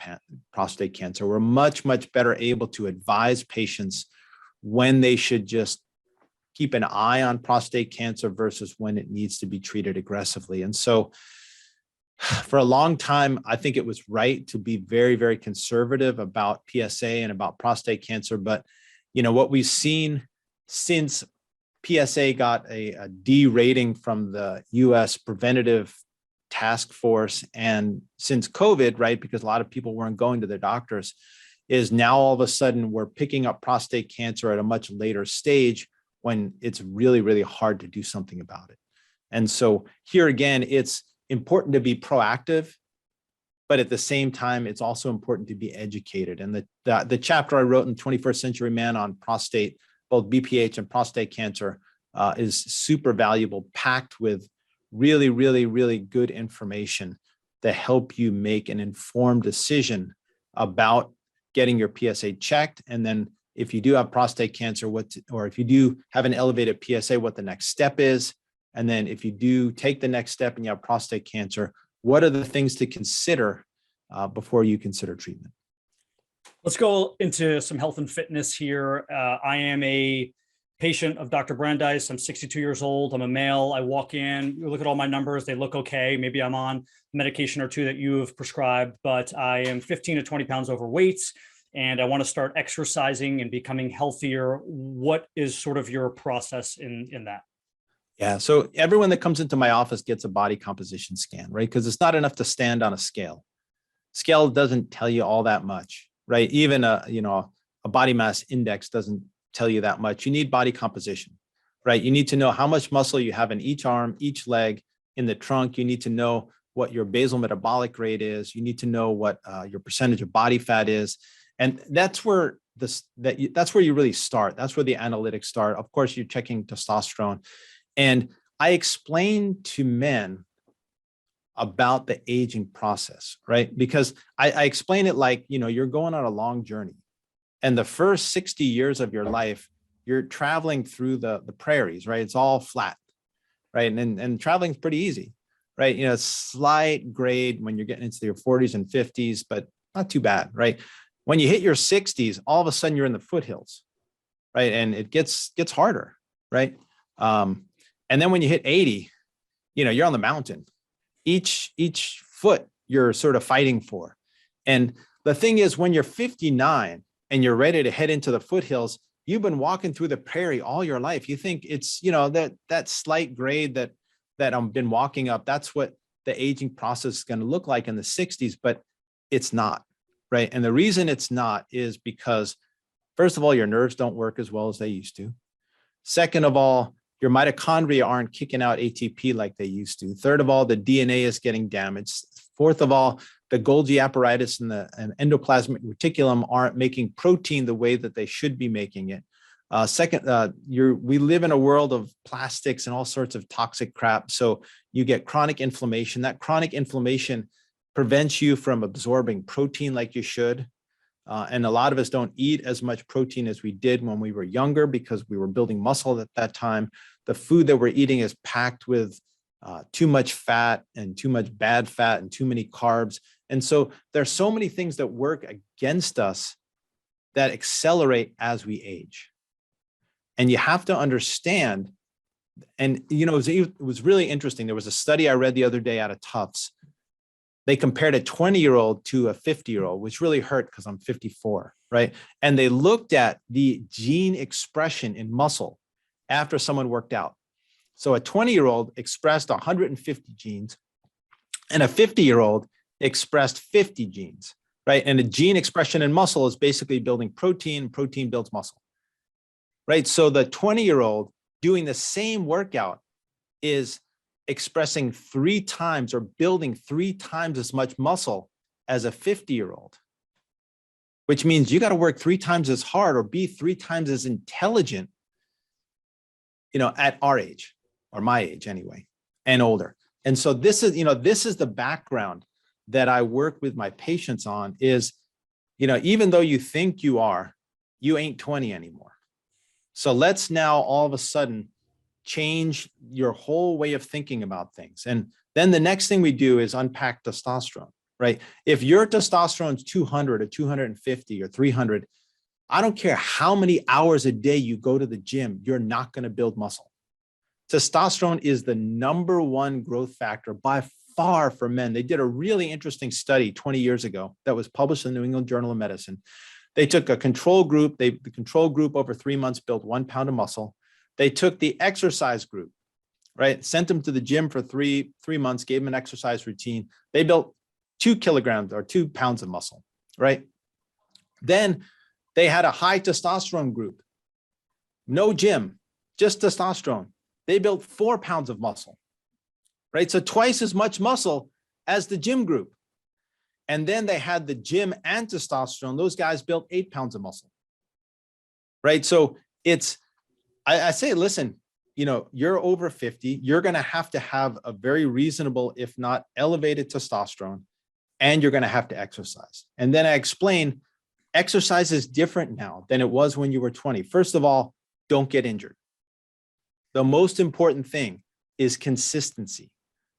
prostate cancer. We're much, much better able to advise patients when they should just keep an eye on prostate cancer versus when it needs to be treated aggressively. And so for a long time, I think it was right to be very, very conservative about PSA and about prostate cancer. But, what we've seen since PSA got a D rating from the US Preventative Task Force, and since COVID, right, because a lot of people weren't going to their doctors, is now all of a sudden we're picking up prostate cancer at a much later stage when it's really, really hard to do something about it. And so here again, it's important to be proactive, but at the same time, it's also important to be educated. And the chapter I wrote in 21st Century Man on prostate, both BPH and prostate cancer, is super valuable, packed with really, really, really good information to help you make an informed decision about getting your PSA checked. And then if you do have prostate cancer, or if you do have an elevated PSA, what the next step is, And then if you do take the next step and you have prostate cancer, what are the things to consider before you consider treatment? Let's go into some health and fitness here. I am a patient of Dr. Brandeis. I'm 62 years old. I'm a male. I walk in, you look at all my numbers. They look okay. Maybe I'm on medication or two that you have prescribed, but I am 15 to 20 pounds overweight and I want to start exercising and becoming healthier. What is sort of your process in that? Yeah. So everyone that comes into my office gets a body composition scan, right? Because it's not enough to stand on a scale. Scale doesn't tell you all that much, right? Even a body mass index doesn't tell you that much. You need body composition, right? You need to know how much muscle you have in each arm, each leg, in the trunk. You need to know what your basal metabolic rate is. You need to know what your percentage of body fat is. And that's where that's where you really start. That's where the analytics start. Of course, you're checking testosterone. And I explain to men about the aging process, right? Because I explain it like, you're going on a long journey. And the first 60 years of your life, you're traveling through the prairies, right? It's all flat, right? And traveling is pretty easy, right? Slight grade when you're getting into your 40s and 50s, but not too bad, right? When you hit your 60s, all of a sudden you're in the foothills, right? And it gets harder, right? And then when you hit 80, you're on the mountain. Each foot you're sort of fighting for. And the thing is, when you're 59 and you're ready to head into the foothills, you've been walking through the prairie all your life. You think it's, that slight grade that I've been walking up, that's what the aging process is going to look like in the 60s, but it's not, right? And the reason it's not is because, first of all, your nerves don't work as well as they used to. Second of all, your mitochondria aren't kicking out ATP like they used to. Third of all, the DNA is getting damaged. Fourth of all, the Golgi apparatus and the endoplasmic reticulum aren't making protein the way that they should be making it. We live in a world of plastics and all sorts of toxic crap. So you get chronic inflammation. That chronic inflammation prevents you from absorbing protein like you should. And a lot of us don't eat as much protein as we did when we were younger because we were building muscle at that time. The food that we're eating is packed with too much fat and too much bad fat and too many carbs. And so there's so many things that work against us that accelerate as we age. And you have to understand, and it was really interesting. There was a study I read the other day out of Tufts. They compared a 20-year-old to a 50-year-old, which really hurt because I'm 54, right? And they looked at the gene expression in muscle after someone worked out. So a 20-year-old expressed 150 genes and a 50-year-old expressed 50 genes, right? And the gene expression in muscle is basically building protein. Protein builds muscle, right? So the 20-year-old doing the same workout is expressing 3 times or building 3 times as much muscle as a 50-year-old, which means you got to work 3 times as hard or be 3 times as intelligent, at our age or my age anyway, and older. And so this is the background that I work with my patients on is, even though you think you are, you ain't 20 anymore. So let's now all of a sudden change your whole way of thinking about things. And then the next thing we do is unpack testosterone, right? If your testosterone is 200 or 250 or 300, I don't care how many hours a day you go to the gym, you're not going to build muscle. Testosterone is the #1 growth factor by far for men. They did a really interesting study 20 years ago that was published in the New England Journal of Medicine. They took a control group. The control group over 3 months built 1 pound of muscle. They took the exercise group, right? Sent them to the gym for three months, gave them an exercise routine. They built 2 kilograms or 2 pounds of muscle, right? Then they had a high testosterone group, no gym, just testosterone. They built 4 pounds of muscle, right? So twice as much muscle as the gym group. And then they had the gym and testosterone. Those guys built 8 pounds of muscle, right? So I say, listen, you're over 50, you're going to have a very reasonable, if not elevated testosterone, and you're going to have to exercise. And then I explain, exercise is different now than it was when you were 20. First of all, don't get injured. The most important thing, is consistency,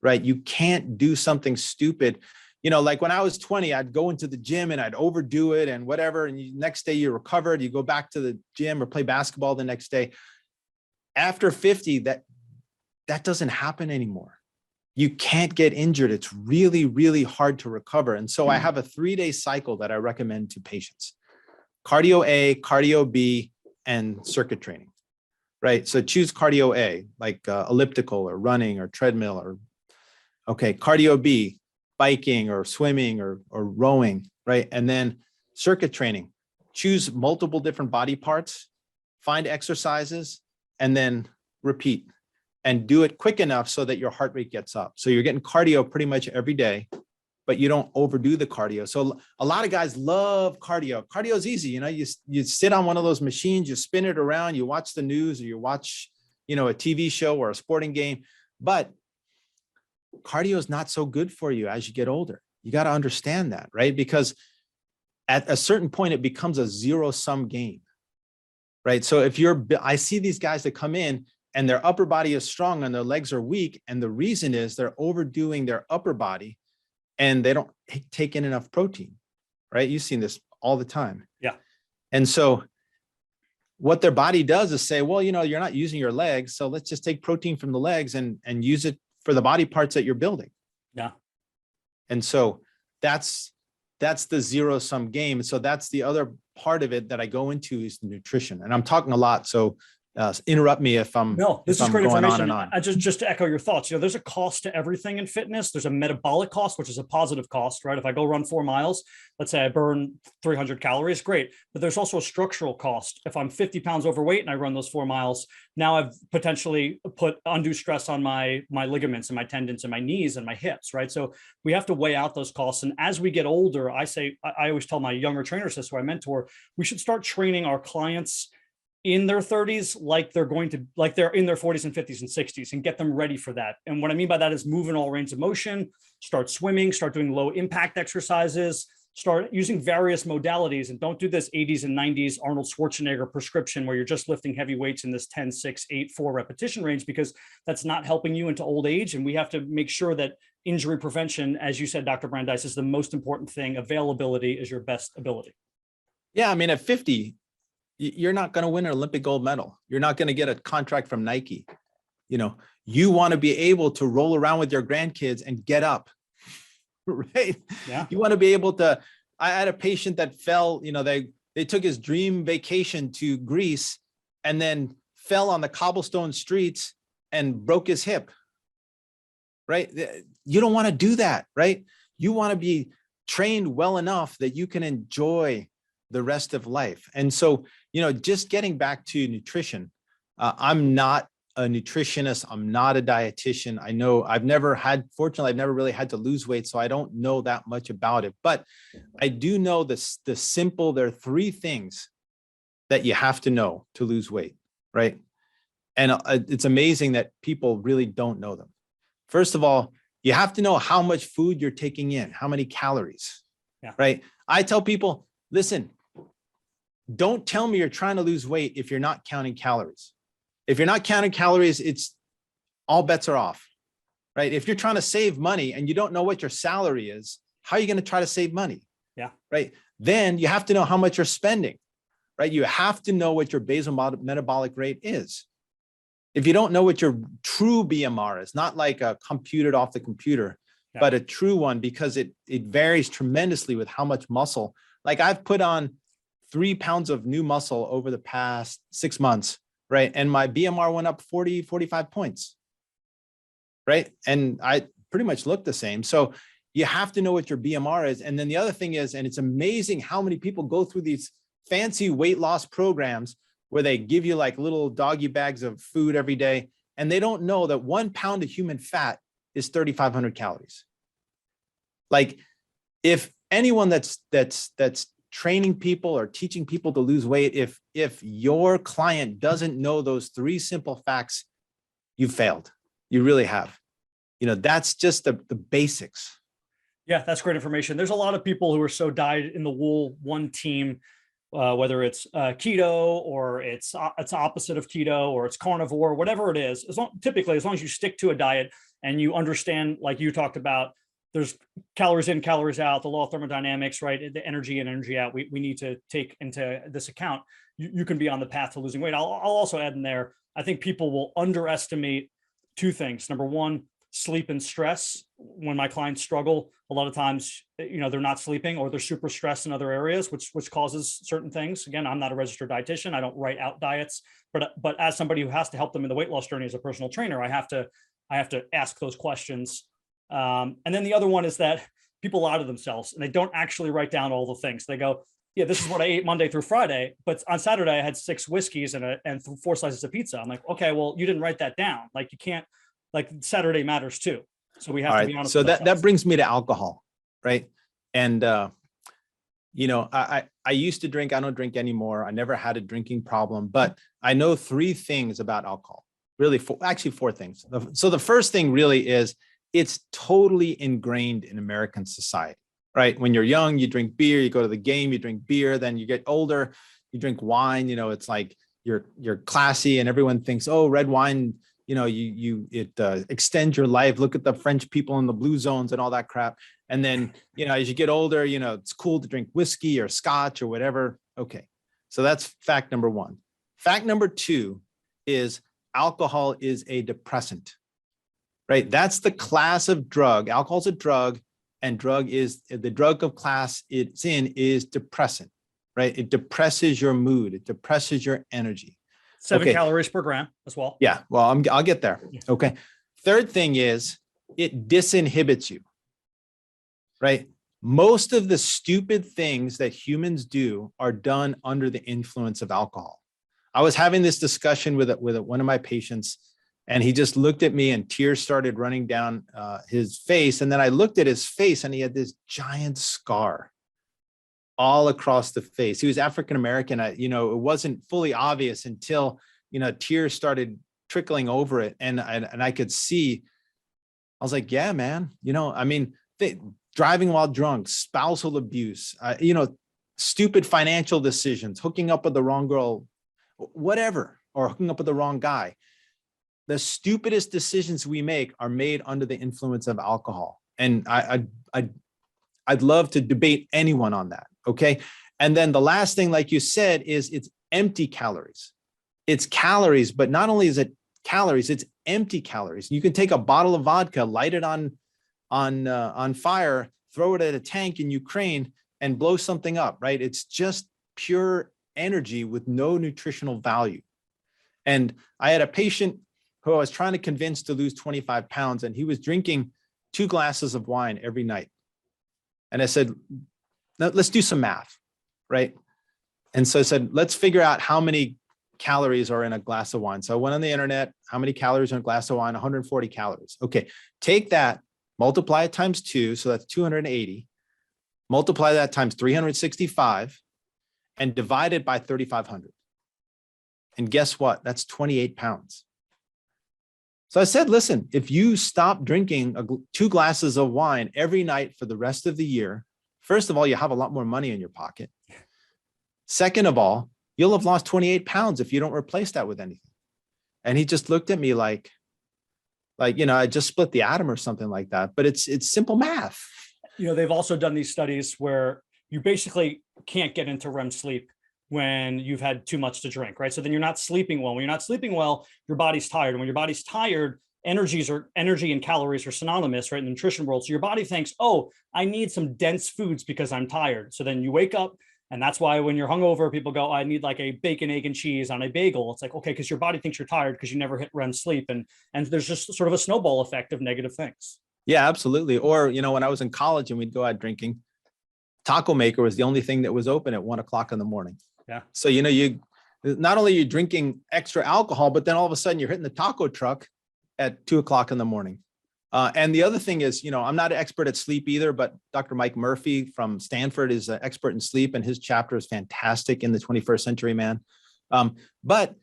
right? You can't do something stupid. Like when I was 20, I'd go into the gym and I'd overdo it and whatever. And next day you recovered, you go back to the gym or play basketball the next day. After 50, that doesn't happen anymore. You can't get injured. It's really, really hard to recover. And so I have a 3-day cycle that I recommend to patients: cardio A, cardio B, and circuit training, right? So choose cardio A, like elliptical or running or treadmill, or cardio B, biking or swimming or rowing, right? And then circuit training, choose multiple different body parts, find exercises, and then repeat, and do it quick enough so that your heart rate gets up. So you're getting cardio pretty much every day, but you don't overdo the cardio. So a lot of guys love cardio. Cardio is easy. You sit on one of those machines, you spin it around, you watch the news, or you watch, a TV show or a sporting game. But cardio is not so good for you as you get older. You got to understand that, right? Because at a certain point, it becomes a zero-sum game, right? So I see these guys that come in and their upper body is strong and their legs are weak. And the reason is they're overdoing their upper body and they don't take in enough protein, right? You've seen this all the time. Yeah. And so what their body does is say, well, you're not using your legs, so let's just take protein from the legs and use it for the body parts that you're building. Yeah. And so that's the zero-sum game. So that's the other part of it that I go into is nutrition. And I'm talking a lot, so interrupt me if I'm this is great going information. on and on. Just to echo your thoughts, there's a cost to everything in fitness. There's a metabolic cost, which is a positive cost, right? If I go run 4 miles, let's say I burn 300 calories, great. But there's also a structural cost. If I'm 50 pounds overweight and I run those 4 miles, now I've potentially put undue stress on my ligaments and my tendons and my knees and my hips, right? So we have to weigh out those costs. And as we get older, I always tell my younger trainers this, who I mentor, we should start training our clients in their 30s like they're in their 40s and 50s and 60s, and get them ready for that. And what I mean by that is move in all range of motion, start swimming, start doing low impact exercises, start using various modalities, and don't do this 80s and 90s Arnold Schwarzenegger prescription where you're just lifting heavy weights in this 10, 6, 8, 4 repetition range, because that's not helping you into old age. And we have to make sure that injury prevention, as you said, Dr. Brandeis, is the most important thing. Availability is your best ability. Yeah. I mean, at 50, you're not going to win an Olympic gold medal. You're not going to get a contract from Nike. You want to be able to roll around with your grandkids and get up, right? Yeah. You want to be able to. I had a patient that fell, they took his dream vacation to Greece and then fell on the cobblestone streets and broke his hip, right? You don't want to do that, right? You want to be trained well enough that you can enjoy the rest of life. And so, just getting back to nutrition, I'm not a nutritionist. I'm not a dietitian. I know fortunately, I've never really had to lose weight, so I don't know that much about it, but I do know there are 3 things that you have to know to lose weight, right? And it's amazing that people really don't know them. First of all, you have to know how much food you're taking in, how many calories, right? I tell people, listen, don't tell me you're trying to lose weight if you're not counting calories. If you're not counting calories, it's all bets are off, right? If you're trying to save money and you don't know what your salary is, how are you going to try to save money? Yeah. Right. Then you have to know how much you're spending, right? You have to know what your basal metabolic rate is. If you don't know what your true BMR is, not like a computed off the computer, but a true one, because it varies tremendously with how much muscle. Like I've put on 3 pounds of new muscle over the past 6 months, right? And my BMR went up 40, 45 points, right? And I pretty much look the same. So you have to know what your BMR is. And then the other thing is, and it's amazing how many people go through these fancy weight loss programs where they give you like little doggy bags of food every day, and they don't know that 1 pound of human fat is 3,500 calories. Like if anyone that's training people or teaching people to lose weight, if your client doesn't know those 3 simple facts, you failed. You really have. That's just the basics. Yeah, that's great information. There's a lot of people who are so dyed in the wool, one team, whether it's keto or it's opposite of keto or it's carnivore, whatever it is, typically, as long as you stick to a diet and you understand, like you talked about, there's calories in, calories out, the law of thermodynamics, right? The energy in, energy out. We need to take into this account. You can be on the path to losing weight. I'll also add in there, I think people will underestimate two things. Number one, sleep and stress. When my clients struggle, a lot of times, they're not sleeping or they're super stressed in other areas, which causes certain things. Again, I'm not a registered dietitian. I don't write out diets, but as somebody who has to help them in the weight loss journey as a personal trainer, I have to ask those questions. And then the other one is that people lie to themselves and they don't actually write down all the things. They go, yeah, this is what I ate Monday through Friday, but on Saturday I had 6 whiskeys and 4 slices of pizza. I'm like, okay, well, you didn't write that down. Like you can't, like Saturday matters too. So we have to be honest. So that brings me to alcohol, right? And, I used to drink, I don't drink anymore. I never had a drinking problem, but I know 3 things about alcohol, really 4 things. So the first thing really is it's totally ingrained in American society, right? When you're young, you drink beer, you go to the game, you drink beer, then you get older, you drink wine, it's like you're classy and everyone thinks, oh, red wine, it extends your life. Look at the French people in the blue zones and all that crap. And then, as you get older, it's cool to drink whiskey or scotch or whatever. Okay. So that's fact number 1. Fact number 2 is alcohol is a depressant, right? That's the class of drug. Alcohol is a drug, and the drug of class it's in is depressant, right? It depresses your mood. It depresses your energy. 7 calories per gram as well. Yeah. Well, I'll get there. Okay. Third thing is it disinhibits you, right? Most of the stupid things that humans do are done under the influence of alcohol. I was having this discussion with one of my patients, and he just looked at me and tears started running down his face. And then I looked at his face and he had this giant scar all across the face. He was African-American. It wasn't fully obvious until, tears started trickling over it. And I could see, I was like, yeah, man, driving while drunk, spousal abuse, stupid financial decisions, hooking up with the wrong girl, whatever, or hooking up with the wrong guy. The stupidest decisions we make are made under the influence of alcohol. And I'd love to debate anyone on that. Okay. And then the last thing, like you said, is it's empty calories. It's calories, but not only is it calories, it's empty calories. You can take a bottle of vodka, light it on fire, throw it at a tank in Ukraine and blow something up, right? It's just pure energy with no nutritional value. And I had a patient who I was trying to convince to lose 25 pounds, and he was drinking 2 glasses of wine every night. And I said, let's do some math, right? And so I said, let's figure out how many calories are in a glass of wine. So I went on the internet, how many calories in a glass of wine? 140 calories. Okay, take that, multiply it times 2, so that's 280. Multiply that times 365 and divide it by 3,500. And guess what? That's 28 pounds. So I said, listen, if you stop drinking 2 glasses of wine every night for the rest of the year, first of all, you have a lot more money in your pocket. Second of all, you'll have lost 28 pounds if you don't replace that with anything. And he just looked at me like, I just split the atom or something like that. But it's simple math. They've also done these studies where you basically can't get into REM sleep when you've had too much to drink, right? So then you're not sleeping well. When you're not sleeping well, your body's tired. And when your body's tired, energy and calories are synonymous, right? In the nutrition world. So your body thinks, oh, I need some dense foods because I'm tired. So then you wake up, and that's why when you're hungover, people go, I need like a bacon, egg, and cheese on a bagel. It's like, okay, because your body thinks you're tired because you never hit REM sleep. And there's just sort of a snowball effect of negative things. Yeah, absolutely. Or, when I was in college and we'd go out drinking, Taco Maker was the only thing that was open at 1:00 in the morning. Yeah. So, you not only are you drinking extra alcohol, but then all of a sudden you're hitting the taco truck at 2:00 in the morning. And the other thing is, I'm not an expert at sleep either, but Dr. Mike Murphy from Stanford is an expert in sleep, and his chapter is fantastic in the 21st Century Man. But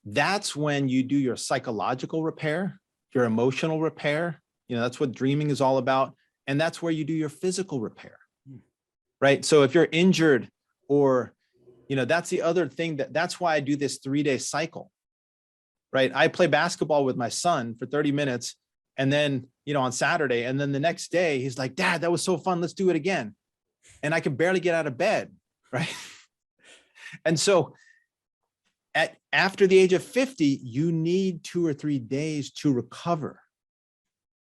that's when you do your psychological repair, your emotional repair. That's what dreaming is all about. And that's where you do your physical repair, right? So if you're injured Or, that's the other thing that's why I do this 3-day cycle, right? I play basketball with my son for 30 minutes and then, on Saturday, and then the next day he's like, Dad, that was so fun. Let's do it again. And I can barely get out of bed. Right. And so after the age of 50, you need 2 or 3 days to recover.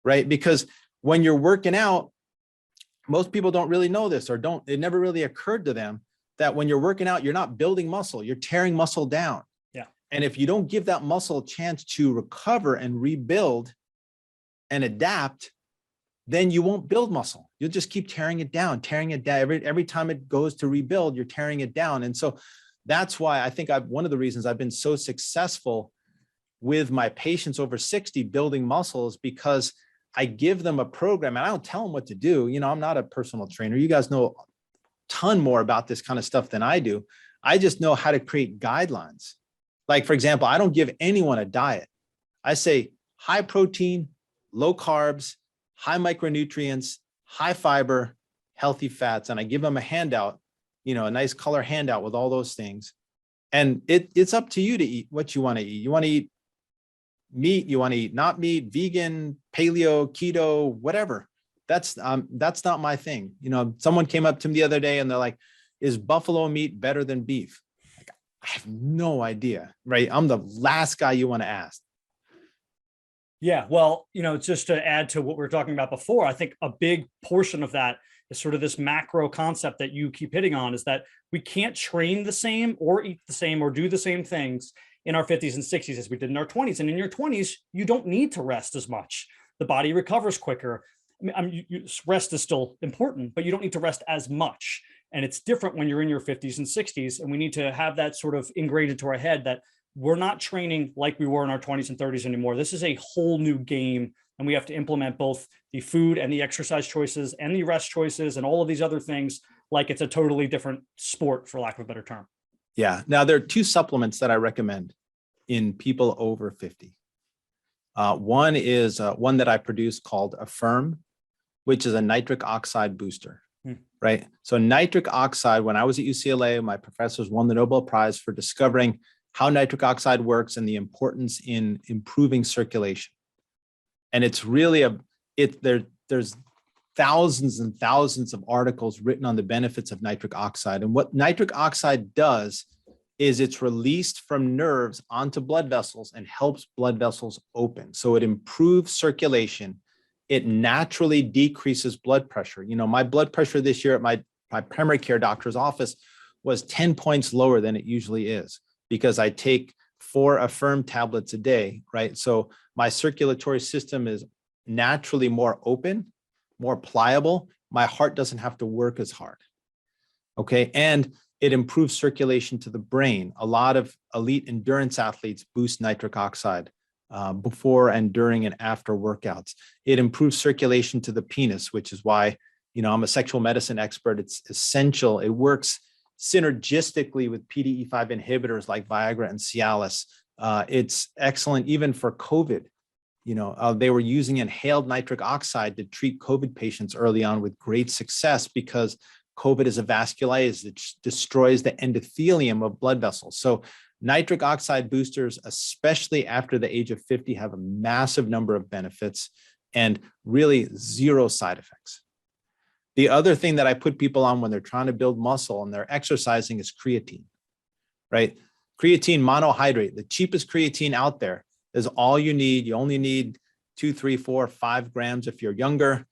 Right. Because when you're working out, most people don't really know this, or it never really occurred to them that when you're working out, you're not building muscle, you're tearing muscle down. Yeah. And if you don't give that muscle a chance to recover and rebuild and adapt, then you won't build muscle. You'll just keep tearing it down. Every time it goes to rebuild, you're tearing it down. And so that's why I think one of the reasons I've been so successful with my patients over 60 building muscles, because I give them a program and I don't tell them what to do. I'm not a personal trainer. You guys know a ton more about this kind of stuff than I do. I just know how to create guidelines. Like, for example, I don't give anyone a diet. I say high protein, low carbs, high micronutrients, high fiber, healthy fats. And I give them a handout, a nice color handout with all those things. And it's up to you to eat what you want to eat. You want to eat meat, you want to eat not meat, vegan, paleo, keto, whatever. That's not my thing. Someone came up to me the other day and they're like, is buffalo meat better than beef? Like, I have no idea, right? I'm the last guy you want to ask. Yeah, well, just to add to what we were talking about before, I think a big portion of that is sort of this macro concept that you keep hitting on, is that we can't train the same or eat the same or do the same things in our 50s and 60s as we did in our 20s. And in your 20s, you don't need to rest as much. The body recovers quicker. Rest is still important, but you don't need to rest as much. And it's different when you're in your 50s and 60s. And we need to have that sort of ingrained into our head that we're not training like we were in our 20s and 30s anymore. This is a whole new game. And we have to implement both the food and the exercise choices and the rest choices and all of these other things like it's a totally different sport, for lack of a better term. Yeah. Now, there are 2 supplements that I recommend in people over 50. One is one that I produce called Affirm, which is a nitric oxide booster, right? So nitric oxide, when I was at UCLA, my professors won the Nobel Prize for discovering how nitric oxide works and the importance in improving circulation. And it's really there's thousands and thousands of articles written on the benefits of nitric oxide. And what nitric oxide does is it's released from nerves onto blood vessels and helps blood vessels open. So it improves circulation. It naturally decreases blood pressure. My blood pressure this year at my primary care doctor's office was 10 points lower than it usually is, because I take 4 Affirm tablets a day, right? So my circulatory system is naturally more open, more pliable. My heart doesn't have to work as hard. Okay. And it improves circulation to the brain. A lot of elite endurance athletes boost nitric oxide before and during and after workouts. It improves circulation to the penis, which is why, I'm a sexual medicine expert. It's essential. It works synergistically with PDE5 inhibitors like Viagra and Cialis. It's excellent even for COVID. They were using inhaled nitric oxide to treat COVID patients early on with great success, because COVID is a vasculitis that destroys the endothelium of blood vessels. So nitric oxide boosters, especially after the age of 50, have a massive number of benefits and really 0 side effects. The other thing that I put people on when they're trying to build muscle and they're exercising is creatine, right? Creatine monohydrate, the cheapest creatine out there, is all you need. You only need 2, 3, 4, 5 grams if you're younger,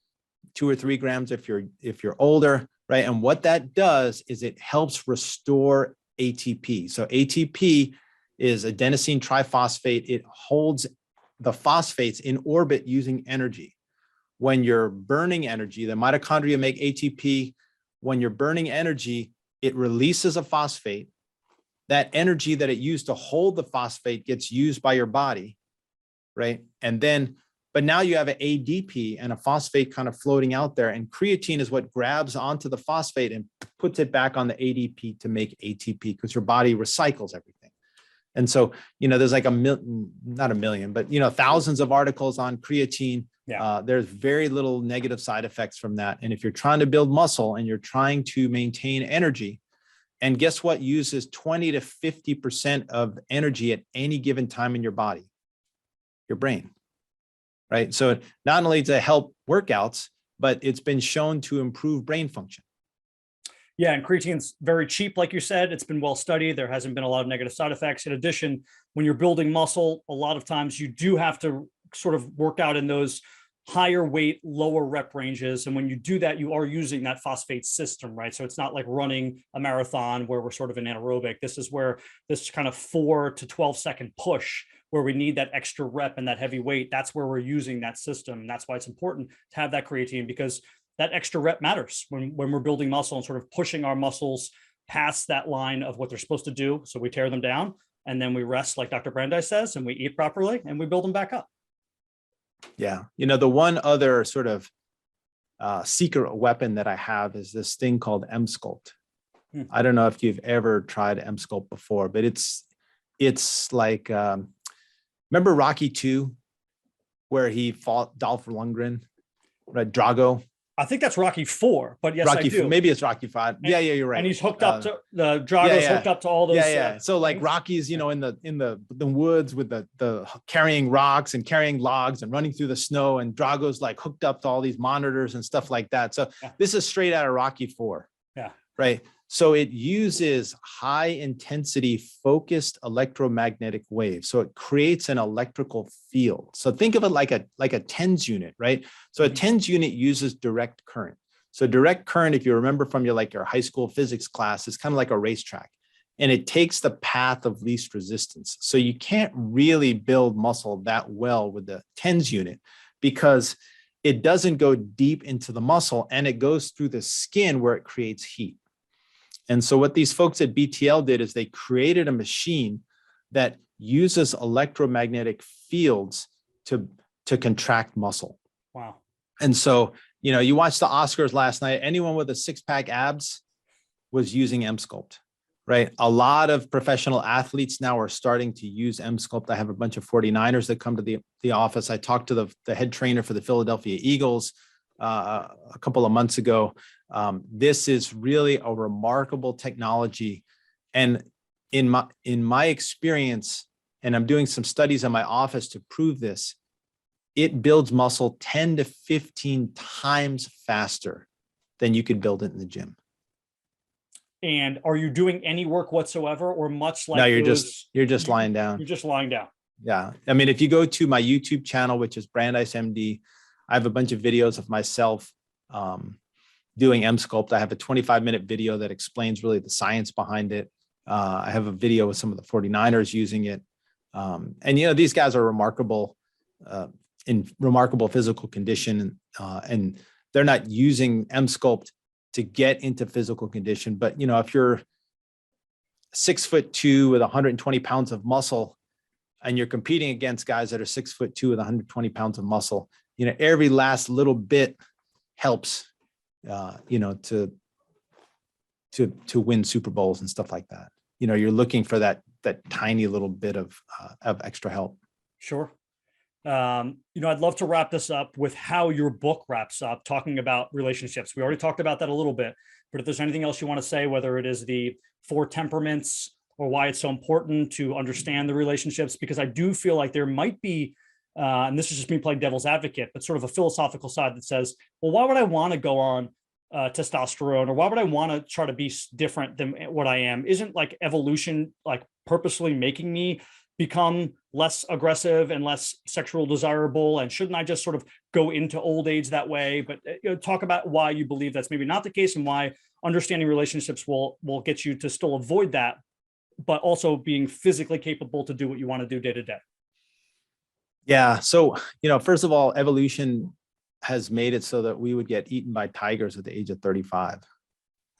2 or 3 grams if you're older, right? And what that does is it helps restore ATP. So ATP is adenosine triphosphate. It holds the phosphates in orbit using energy. When you're burning energy, the mitochondria make ATP. When you're burning energy, it releases a phosphate. That energy that it used to hold the phosphate gets used by your body, right? But now you have an ADP and a phosphate kind of floating out there, and creatine is what grabs onto the phosphate and puts it back on the ADP to make ATP, because your body recycles everything. And so, there's like not a million, but, thousands of articles on creatine. Yeah. There's very little negative side effects from that. And if you're trying to build muscle and you're trying to maintain energy, And guess what uses 20 to 50% of energy at any given time in your body? Your brain, right? So not only to help workouts, but it's been shown to improve brain function. Yeah, and creatine's very cheap, like you said. It's been well studied. There hasn't been a lot of negative side effects. In addition, when you're building muscle, a lot of times you do have to sort of work out in those higher weight, lower rep ranges. And when you do that, you are using that phosphate system, right? So it's not like running a marathon where we're sort of in anaerobic. This is where this kind of 4 to 12 second push where we need that extra rep and that heavy weight. That's where we're using that system. And that's why it's important to have that creatine, because that extra rep matters when we're building muscle and sort of pushing our muscles past that line of what they're supposed to do. So we tear them down and then we rest, like Dr. Brandeis says, and we eat properly and we build them back up. Yeah. You know, the one other sort of secret weapon that I have is this thing called M-Sculpt. I don't know if you've ever tried M-Sculpt before, but it's like, remember Rocky 2, where he fought Dolph Lundgren, right? Drago. I think that's Rocky 4, but yes, Rocky, I do. Maybe it's Rocky 5. Yeah, you're right. And he's hooked up to the Drago's hooked up to all those. Yeah. So like Rocky's, you know, in the woods with the carrying rocks and carrying logs and running through the snow, and Drago's like hooked up to all these monitors and stuff like that. So this is straight out of Rocky 4. Yeah. Right. So it uses high intensity focused electromagnetic waves. So it creates an electrical field. So think of it like a TENS unit, right? So a TENS unit uses direct current. So direct current, if you remember from your high school physics class, is kind of like a racetrack, and it takes the path of least resistance. So you can't really build muscle that well with the TENS unit because it doesn't go deep into the muscle and it goes through the skin where it creates heat. And so what these folks at BTL did is they created a machine that uses electromagnetic fields to contract muscle. Wow. And so, you know, you watched the Oscars last night, anyone with a 6-pack abs was using M-Sculpt, right? A lot of professional athletes now are starting to use M-Sculpt. I have a bunch of 49ers that come to the office. I talked to the head trainer for the Philadelphia Eagles a couple of months ago. This is really a remarkable technology. And in my experience, and I'm doing some studies in my office to prove this, it builds muscle 10 to 15 times faster than you could build it in the gym. And are you doing any work whatsoever, or much like no, you're just lying down. You're just lying down. Yeah. I mean, if you go to my YouTube channel, which is Brandeis MD, I have a bunch of videos of myself doing M-Sculpt. I have a 25-minute video that explains really the science behind it. I have a video with some of the 49ers using it. And, you know, these guys are remarkable in remarkable physical condition. And they're not using M-Sculpt to get into physical condition. But, you know, if you're 6'2" with 120 pounds of muscle and you're competing against guys that are 6'2" with 120 pounds of muscle, you know, every last little bit helps, you know, to win Super Bowls and stuff like that. You know, you're looking for that tiny little bit of extra help. Sure. You know, I'd love to wrap this up with how your book wraps up, talking about relationships. We already talked about that a little bit, but if there's anything else you want to say, whether it is the 4 temperaments or why it's so important to understand the relationships, because I do feel like there might be, and this is just me playing devil's advocate, but sort of a philosophical side that says, well, why would I want to go on testosterone, or why would I want to try to be different than what I am? Isn't like evolution like purposely making me become less aggressive and less sexual desirable? And shouldn't I just sort of go into old age that way? But you know, talk about why you believe that's maybe not the case, and why understanding relationships will get you to still avoid that, but also being physically capable to do what you want to do day to day. Yeah. So, you know, first of all, evolution has made it so that we would get eaten by tigers at the age of 35.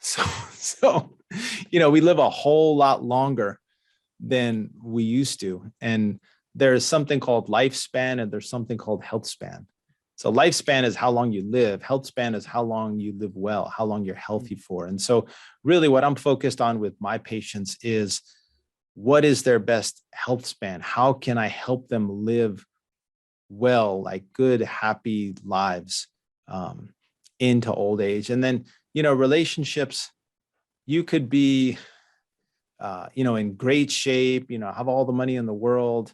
So, you know, we live a whole lot longer than we used to. And there's something called lifespan and there's something called health span. So lifespan is how long you live. Health span is how long you live well, how long you're healthy for. And so really what I'm focused on with my patients is, what is their best health span? How can I help them live well, like good, happy lives into old age? And then, you know, relationships, you could be, in great shape, have all the money in the world,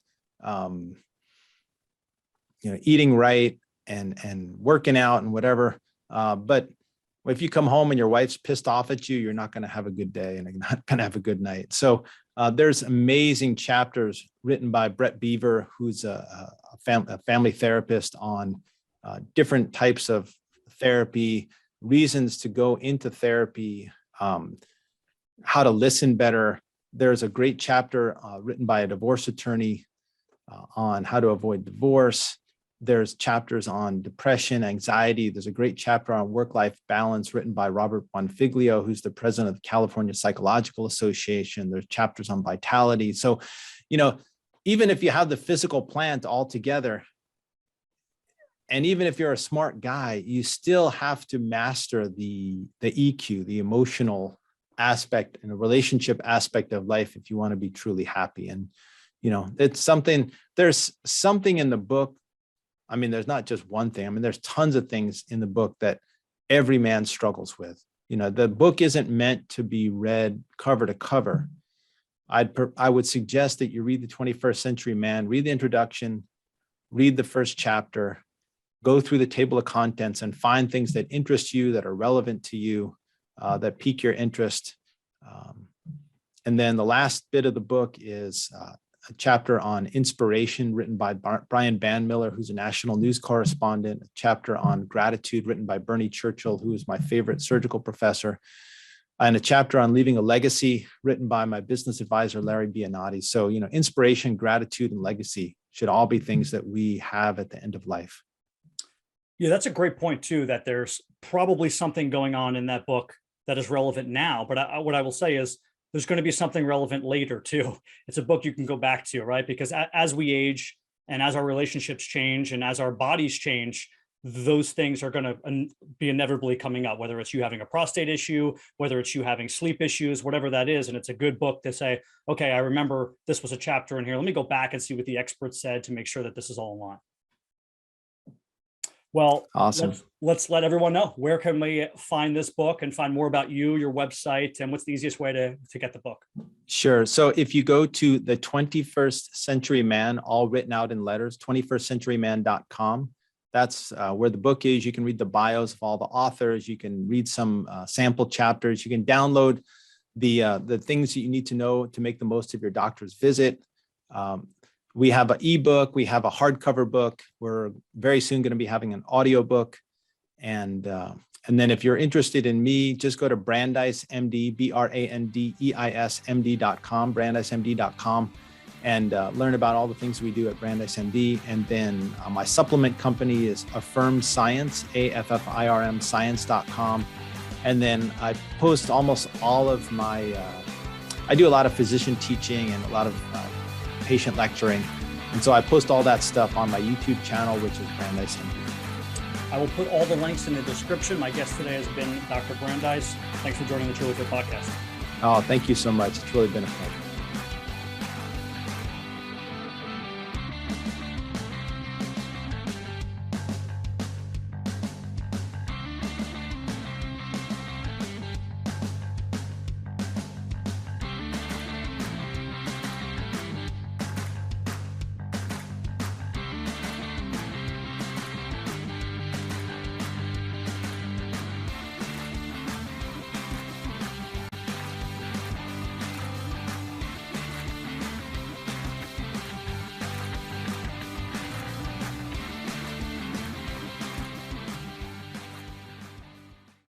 eating right and working out and whatever. But if you come home and your wife's pissed off at you, you're not going to have a good day and you're not going to have a good night. So there's amazing chapters written by Brett Beaver, who's a family therapist, on different types of therapy, reasons to go into therapy, how to listen better. There's a great chapter written by a divorce attorney on how to avoid divorce. There's chapters on depression, anxiety. There's a great chapter on work-life balance written by Robert Bonfiglio, who's the president of the California Psychological Association. There's chapters on vitality. So, even if you have the physical plant all together, and even if you're a smart guy, you still have to master the EQ, the emotional aspect and the relationship aspect of life if you want to be truly happy. And, there's something in the book. I mean, there's not just one thing. I mean, there's tons of things in the book that every man struggles with. The book isn't meant to be read cover to cover. I would suggest that you read The 21st Century Man, read the introduction, read the first chapter, go through the table of contents and find things that interest you, that are relevant to you, that pique your interest. And then the last bit of the book is a chapter on inspiration written by Brian Bandmiller, who's a national news correspondent, a chapter on gratitude written by Bernie Churchill, who is my favorite surgical professor, and a chapter on leaving a legacy written by my business advisor, Larry Biannotti. So, inspiration, gratitude, and legacy should all be things that we have at the end of life. Yeah, that's a great point too, that there's probably something going on in that book that is relevant now. But what I will say is there's going to be something relevant later too. It's a book you can go back to, right? Because as we age and as our relationships change and as our bodies change, those things are going to be inevitably coming up, whether it's you having a prostate issue, whether it's you having sleep issues, whatever that is. And it's a good book to say, okay, I remember this was a chapter in here. Let me go back and see what the experts said to make sure that this is all in line. Well, awesome. Let's let everyone know, where can we find this book and find more about you, your website, and what's the easiest way to get the book? Sure. So if you go to the 21st Century Man, all written out in letters, 21stcenturyman.com, that's where the book is. You can read the bios of all the authors. You can read some sample chapters. You can download the things that you need to know to make the most of your doctor's visit. We have an ebook. We have a hardcover book. We're very soon going to be having an audio book. And then if you're interested in me, just go to Brandeis MD, BRANDEISMD.com, BrandeisMD.com, and learn about all the things we do at Brandeis MD. And then my supplement company is Affirm Science, AFFIRM Science.com. And then I post almost all of my, I do a lot of physician teaching and a lot of patient lecturing. And so I post all that stuff on my YouTube channel, which is Brandeis MD. I will put all the links in the description. My guest today has been Dr. Brandeis. Thanks for joining the TrulyFit Podcast. Oh, thank you so much. It's really been a pleasure.